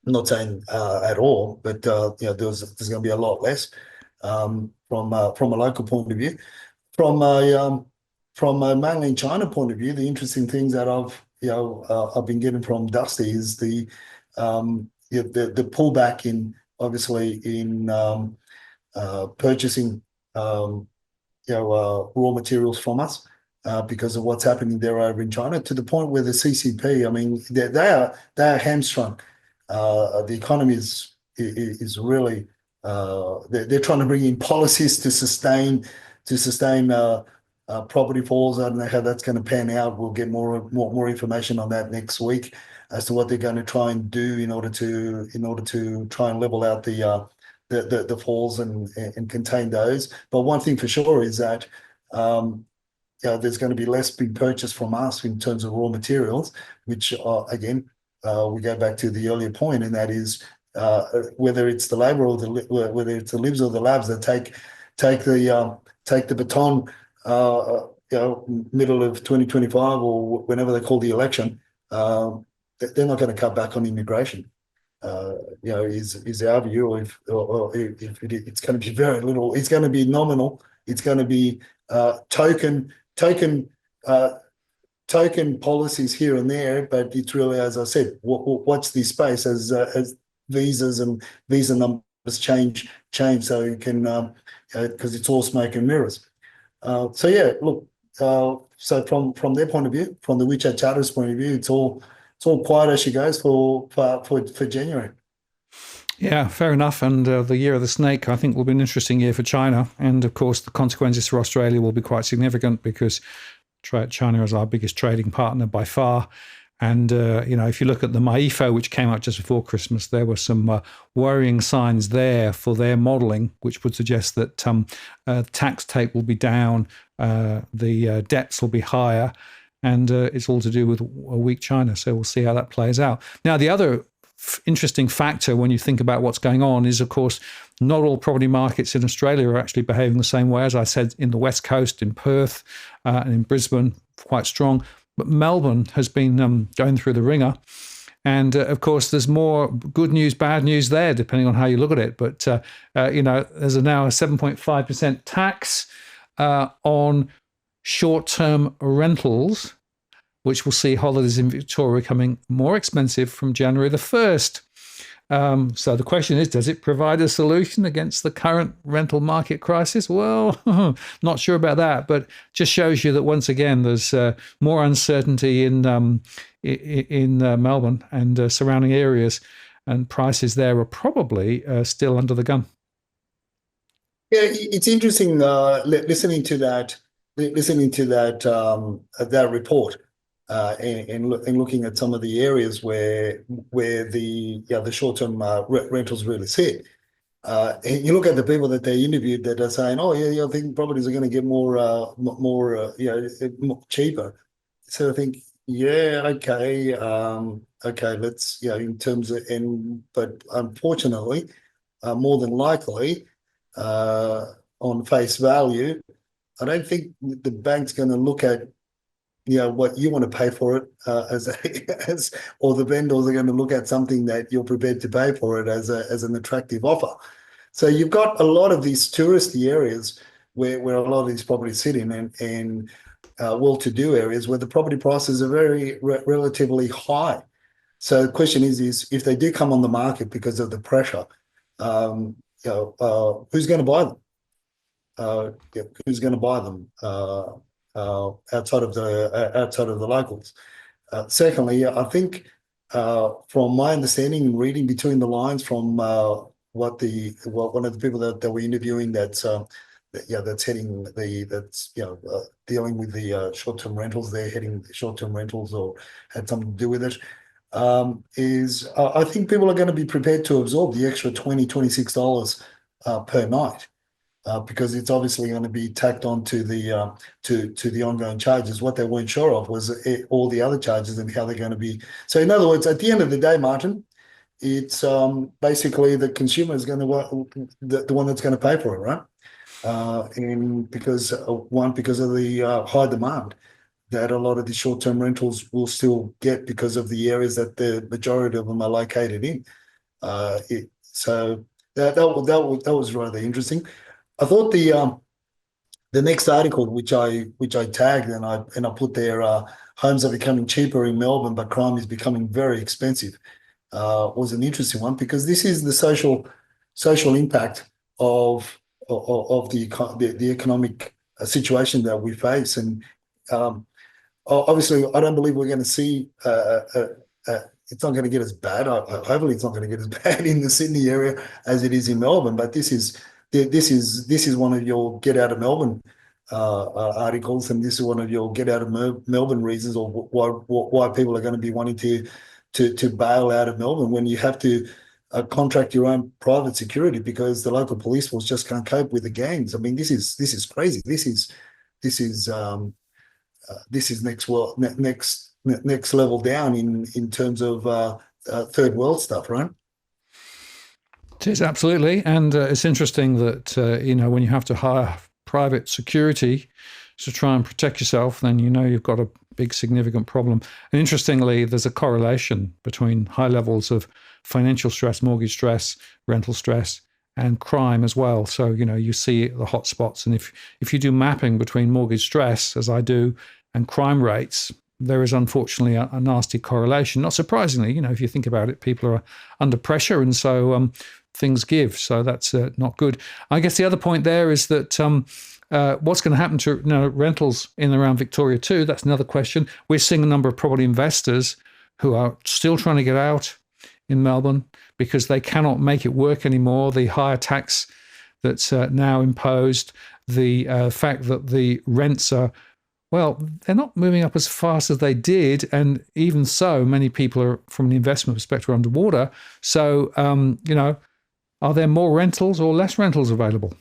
I'm not saying at all, but there's going to be a lot less from a local point of view. From a mainland China point of view, the interesting things that I've been getting from Dusty is the pullback in obviously in purchasing raw materials from us because of what's happening there over in China, to the point where the CCP, I mean, they are hamstrung. The economy is really they're trying to bring in policies to sustain property falls. I don't know how that's going to pan out. We'll get more information on that next week as to what they're going to try and do in order to try and level out the falls and contain those. But one thing for sure is that there's going to be less being purchased from us in terms of raw materials, which again we go back to the earlier point, and that is whether it's the Labor or whether it's the Libs or the Labs that take the baton, middle of 2025 or whenever they call the election. They're not going to cut back on immigration. Is our view, or if it's going to be very little, it's going to be nominal. It's going to be token policies here and there, but it's really, as I said, watch this space as visas and visa numbers change, so you can because it's all smoke and mirrors. So yeah, look. So from their point of view, from the WeChat Charter's point of view, it's all quiet as she goes for January. Yeah, fair enough. And the year of the snake, I think, will be an interesting year for China. And of course, the consequences for Australia will be quite significant because China is our biggest trading partner by far. And, if you look at the MyEFO, which came out just before Christmas, there were some worrying signs there for their modelling, which would suggest that tax take will be down, the debts will be higher, and it's all to do with a weak China. So we'll see how that plays out. Now, the other interesting factor when you think about what's going on is, of course, not all property markets in Australia are actually behaving the same way. As I said, in the West Coast, in Perth and in Brisbane, quite strong. But Melbourne has been going through the ringer. And, of course, there's more good news, bad news there, depending on how you look at it. But, there's now a 7.5% tax on short-term rentals, which will see holidays in Victoria becoming more expensive from January the 1st. So the question is, does it provide a solution against the current rental market crisis? Well, not sure about that, but just shows you that once again, there's more uncertainty in Melbourne and surrounding areas, and prices there are probably still under the gun. Yeah, it's interesting listening to that report. And looking at some of the areas where the short-term rentals really sit. And you look at the people that they interviewed that are saying, "Oh yeah, I think properties are going to get more cheaper." So I think, yeah, okay, let's in terms of but unfortunately, more than likely, on face value, I don't think the bank's going to look at what you want to pay for it or the vendors are going to look at something that you're prepared to pay for it as an attractive offer. So you've got a lot of these touristy areas where a lot of these properties sit in, and well-to-do areas where the property prices are very relatively high. So the question is if they do come on the market because of the pressure, who's going to buy them? Who's going to buy them? Outside of the locals. Secondly, I think from my understanding and reading between the lines from what one of the people that we're interviewing that's heading dealing with the short-term rentals, they're heading the short-term rentals or had something to do with it, is I think people are going to be prepared to absorb the extra $26 per night. Because it's obviously going to be tacked on to the ongoing charges. What they weren't sure of was all the other charges and how they're going to be. So in other words, at the end of the day, Martin, it's basically the consumer is going to the one that's going to pay for it, right? And because of the high demand that a lot of the short-term rentals will still get because of the areas that the majority of them are located in. So that was rather interesting. I thought the next article, which I tagged and I put there, homes are becoming cheaper in Melbourne, but crime is becoming very expensive, was an interesting one because this is the social impact of the economic situation that we face, and obviously I don't believe we're going to see. It's not going to get as bad. Hopefully, it's not going to get as bad in the Sydney area as it is in Melbourne, but this is one of your get out of Melbourne articles, and this is one of your get out of Melbourne reasons, or why people are going to be wanting to bail out of Melbourne when you have to contract your own private security because the local police force just can't cope with the gangs. I mean, this is crazy. This is next next level down in terms of third world stuff, right? It is absolutely, and it's interesting that when you have to hire private security to try and protect yourself, then you've got a big significant problem. And interestingly, there's a correlation between high levels of financial stress, mortgage stress, rental stress, and crime as well. So you see the hot spots, and if you do mapping between mortgage stress, as I do, and crime rates, there is unfortunately a nasty correlation. Not surprisingly, if you think about it, people are under pressure, and so things give. So that's not good. I guess the other point there is that what's going to happen to rentals in and around Victoria too? That's another question. We're seeing a number of property investors who are still trying to get out in Melbourne because they cannot make it work anymore. The higher tax that's now imposed, the fact that the rents are, well, they're not moving up as fast as they did. And even so, many people are, from an investment perspective, underwater. So, are there more rentals or less rentals available?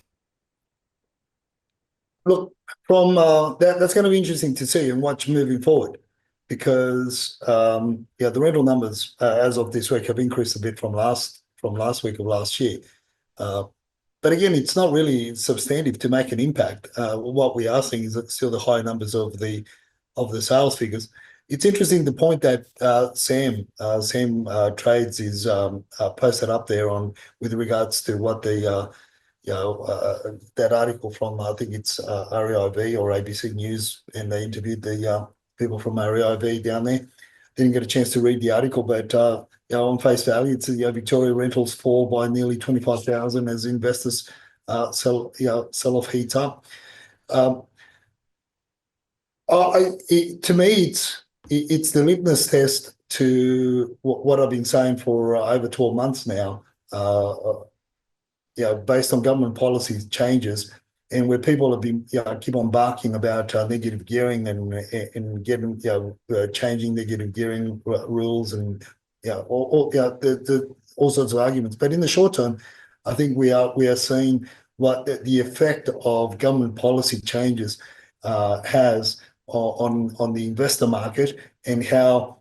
Look, from that's going to be interesting to see and watch moving forward, because the rental numbers as of this week have increased a bit from last week of last year. But again, it's not really substantive to make an impact. What we are seeing is still the high numbers of the sales figures. It's interesting the point that Sam Trades is posted up there on with regards to what the that article from I think it's REIV or ABC News, and they interviewed the people from REIV down there. Didn't get a chance to read the article, but on face value, it's Victoria rentals fall by nearly 25,000 as investors sell off heats up. To me, it's the litmus test to what I've been saying for over 12 months now. Based on government policy changes, and where people have been keep on barking about negative gearing and getting changing negative gearing rules and all sorts of arguments. But in the short term, I think we are seeing what the effect of government policy changes has on the investor market, and how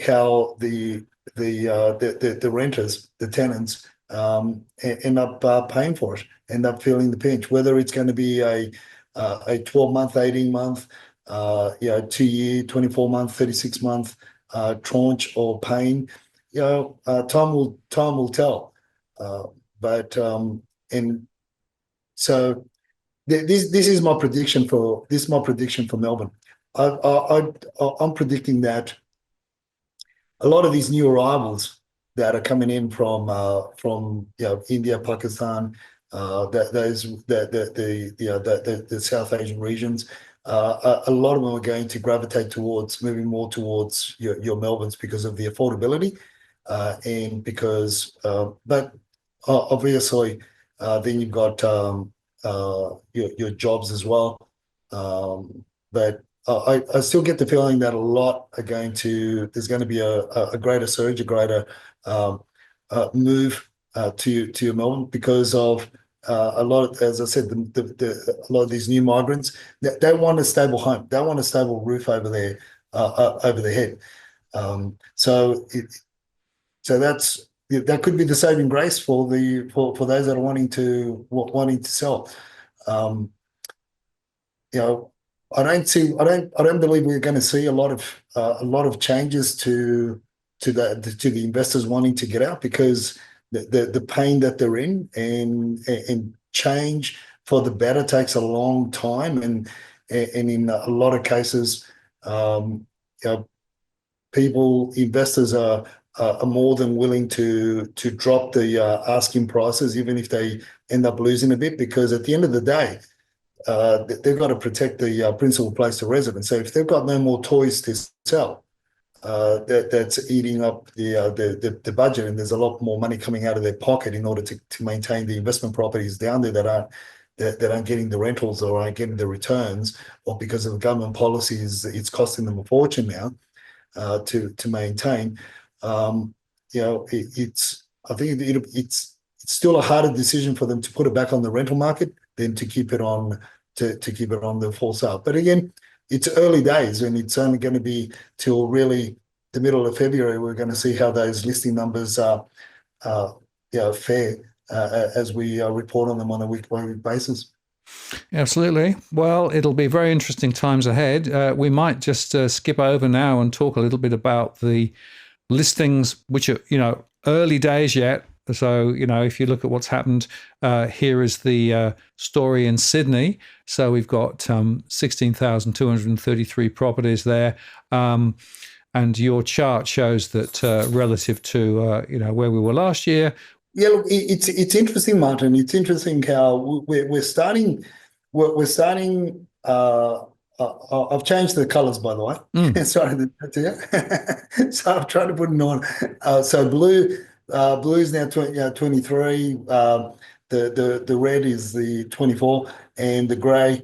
the renters, the tenants, end up paying for it, end up feeling the pinch, whether it's going to be a 12-month, 18-month, 2-year, 24-month, 36-month tranche or paying. Time will tell. And so this is my prediction for Melbourne. I'm predicting that a lot of these new arrivals that are coming in from India, Pakistan, the South Asian regions, a lot of them are going to gravitate towards moving more towards your Melbournes because of the affordability, and because, but obviously, then you've got your jobs as well, but. I still get the feeling that there's going to be a greater surge, a greater move to Melbourne because of a lot of, as I said, a lot of these new migrants. They want a stable home. They want a stable roof over their head. So that could be the saving grace for those that are wanting to sell. I don't believe we're going to see a lot of changes to the investors wanting to get out, because the pain that they're in, and change for the better takes a long time, and in a lot of cases, investors are more than willing to drop the asking prices, even if they end up losing a bit, because at the end of the day, they've got to protect the principal place of residence. So if they've got no more toys to sell, that's eating up the budget, and there's a lot more money coming out of their pocket in order to maintain the investment properties down there that aren't getting the rentals or aren't getting the returns, or because of the government policies, it's costing them a fortune now to maintain. I think it's still a harder decision for them to put it back on the rental market than to keep it on the full sale. But again, it's early days, and it's only going to be till really the middle of February. We're going to see how those listing numbers fare as we report on them on a week-by-week basis. Absolutely. Well, it'll be very interesting times ahead. We might just skip over now and talk a little bit about the listings, which are, early days yet. So, if you look at what's happened, here is the story in Sydney. So we've got 16,233 properties there. And your chart shows that relative to, where we were last year. Yeah, look, it's interesting, Martin. It's interesting how we're starting. We're starting. I've changed the colours, by the way. Sorry to you. So I've tried to put it on. So blue is now 23. The red is the 24, and the grey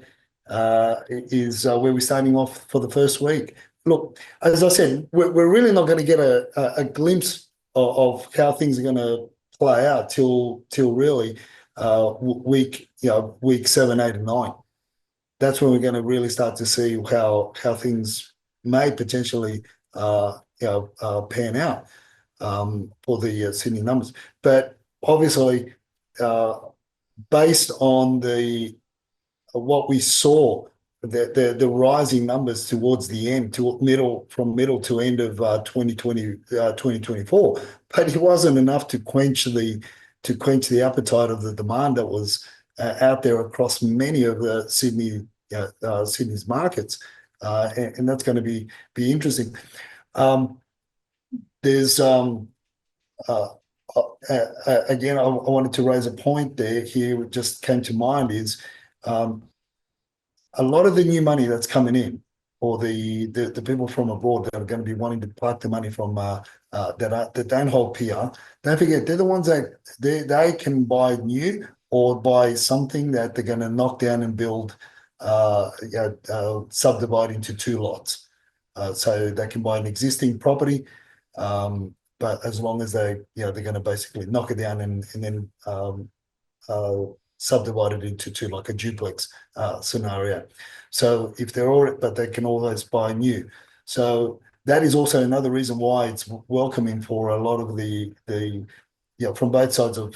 is where we're starting off for the first week. Look, as I said, we're really not going to get a glimpse of how things are going to play out till really week 7, 8, and 9. That's when we're going to really start to see how things may potentially pan out for the Sydney numbers. But obviously, based on what we saw, the rising numbers towards the end, from middle to end of 2024, but it wasn't enough to quench the appetite of the demand that was out there across many of the Sydney's markets, and that's going to be interesting. There's again, I wanted to raise a point there. Here, it just came to mind is a lot of the new money that's coming in, or the people from abroad that are going to be wanting to park the money from that don't hold PR. Don't forget, they're the ones that they can buy new or buy something that they're going to knock down and build, subdivide into 2 lots. So they can buy an existing property, but as long as they're going to basically knock it down and then subdivide it into 2, like a duplex scenario. So if they're already, but they can always buy new. So that is also another reason why it's welcoming for a lot of the from both sides of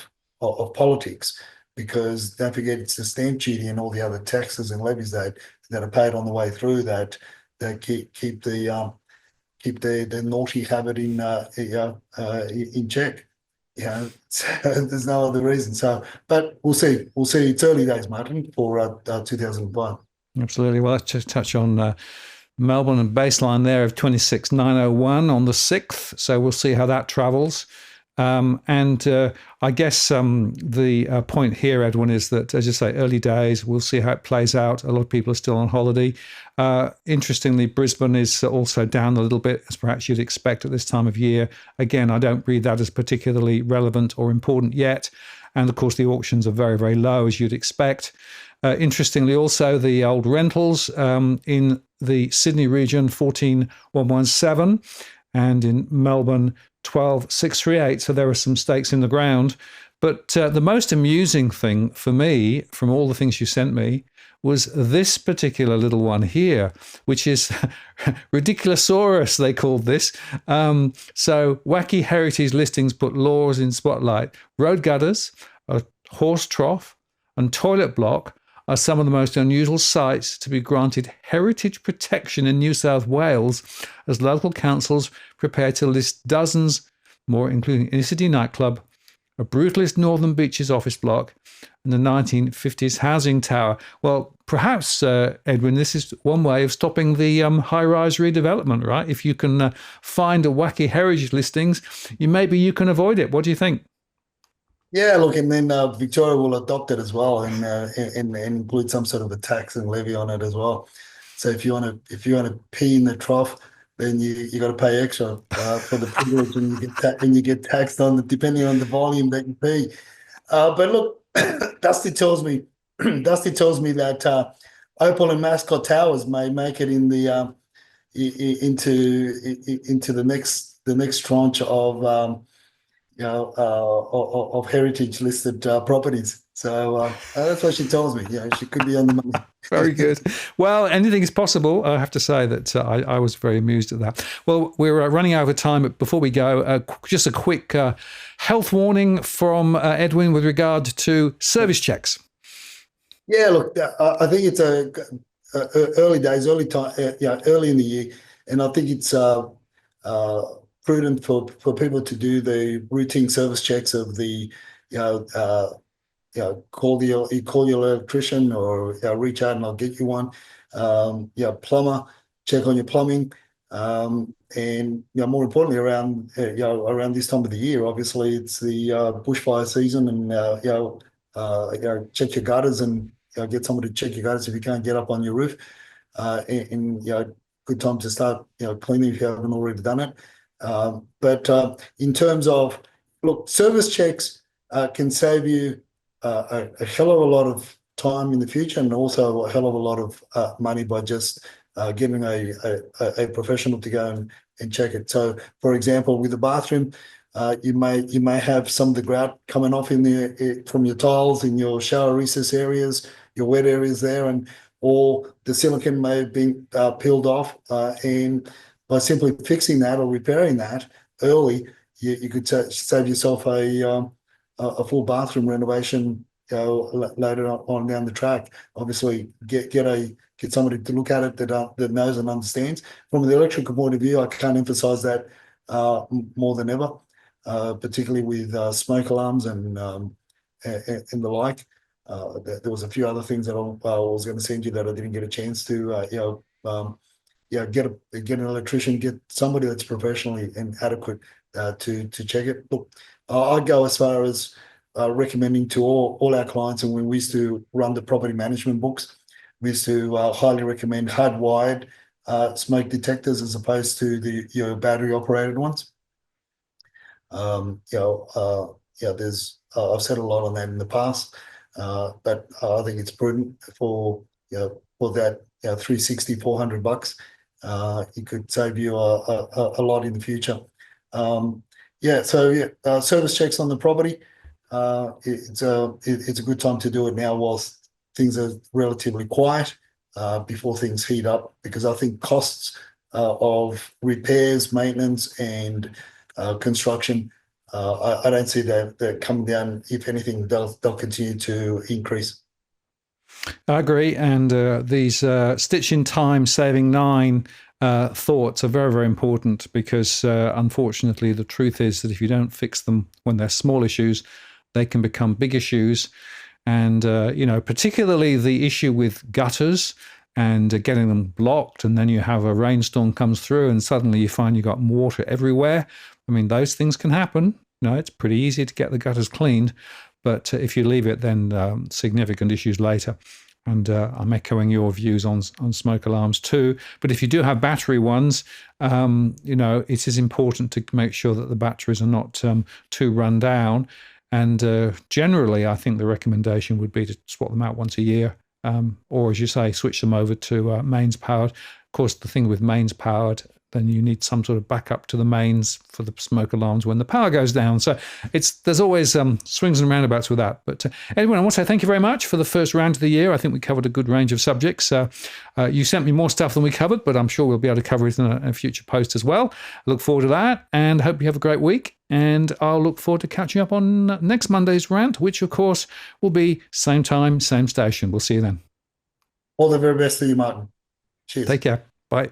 politics, because don't forget, it's the stamp duty and all the other taxes and levies that are paid on the way through that keep the naughty habit in check. So there's no other reason. So, but we'll see. It's early days, Martin, for 2005. Absolutely. Well, let's just touch on Melbourne and baseline there of 26,901 on the 6th. So we'll see how that travels. And I guess the point here, Edwin, is that, as you say, early days, we'll see how it plays out. A lot of people are still on holiday. Interestingly, Brisbane is also down a little bit, as perhaps you'd expect at this time of year. Again, I don't read that as particularly relevant or important yet. And of course, the auctions are very, very low, as you'd expect. Interestingly, also, the old rentals in the Sydney region, 14,117, and in Melbourne, 12,638. So there are some stakes in the ground. But the most amusing thing for me, from all the things you sent me, was this particular little one here, which is Ridiculosaurus, they called this. So wacky heritage listings put laws in spotlight. Road gutters, a horse trough, and toilet block are some of the most unusual sites to be granted heritage protection in New South Wales, as local councils prepare to list dozens more, including inner city nightclub, a brutalist Northern Beaches office block, and the 1950s housing tower. Well, perhaps, Edwin, this is one way of stopping the high-rise redevelopment, right? If you can find a wacky heritage listings, maybe you can avoid it. What do you think? Yeah, look, and then Victoria will adopt it as well, and include some sort of a tax and levy on it as well. So if you want to pee in the trough, then you got to pay extra for the privilege, and you get taxed on depending on the volume that you pee. But look, Dusty tells me that Opal and Mascot Towers may make it in the into the next tranche of of heritage listed properties. So that's what she tells me. She could be on the money. Very good. Well, anything is possible. I have to say that I was very amused at that. Well, we're running out of time, but before we go, just a quick health warning from Edwin with regard to service checks. Yeah, look, I think it's early days, early time, early in the year, and I think it's prudent for people to do the routine service checks of the call your electrician, or reach out and I'll get you one. Plumber, check on your plumbing, and more importantly, around around this time of the year, obviously it's the bushfire season, and check your gutters, and get someone to check your gutters if you can't get up on your roof. And good time to start cleaning if you haven't already done it. But in terms of, look, service checks can save you a hell of a lot of time in the future, and also a hell of a lot of money by just getting a professional to go and check it. So, for example, with the bathroom, you may have some of the grout coming off from your tiles in your shower recess areas, your wet areas there, or the silicone may have been peeled off, and by simply fixing that or repairing that early, you could save yourself a full bathroom renovation later on down the track. Obviously, get somebody to look at it that knows and understands. From the electrical point of view, I can't emphasize that more than ever, particularly with smoke alarms and the like. There was a few other things that I was going to send you that I didn't get a chance to. Get an electrician, get somebody that's professionally and adequate to check it. Look, I'd go as far as recommending to all our clients, and when we used to run the property management books, we used to highly recommend hardwired smoke detectors as opposed to the battery operated ones. There's I've said a lot on that in the past, but I think it's prudent for that $360, $400. It could save you a lot in the future. Service checks on the property. It's a good time to do it now whilst things are relatively quiet, before things heat up, because I think costs of repairs, maintenance, and construction, I don't see that they're coming down. If anything, they'll continue to increase. I agree, and these stitch in time, saving 9 thoughts are very, very important, because unfortunately the truth is that if you don't fix them when they're small issues, they can become big issues. And particularly the issue with gutters and getting them blocked, and then you have a rainstorm comes through and suddenly you find you've got water everywhere. I mean, those things can happen. It's pretty easy to get the gutters cleaned, but if you leave it, then significant issues later. And I'm echoing your views on smoke alarms too. But if you do have battery ones, it is important to make sure that the batteries are not too run down. And generally, I think the recommendation would be to swap them out once a year, or, as you say, switch them over to mains powered. Of course, the thing with mains powered, then you need some sort of backup to the mains for the smoke alarms when the power goes down. So there's always swings and roundabouts with that. But Edwin, I want to say thank you very much for the first round of the year. I think we covered a good range of subjects. You sent me more stuff than we covered, but I'm sure we'll be able to cover it in a future post as well. I look forward to that, and hope you have a great week. And I'll look forward to catching up on next Monday's rant, which, of course, will be same time, same station. We'll see you then. All the very best to you, Martin. Cheers. Take care. Bye.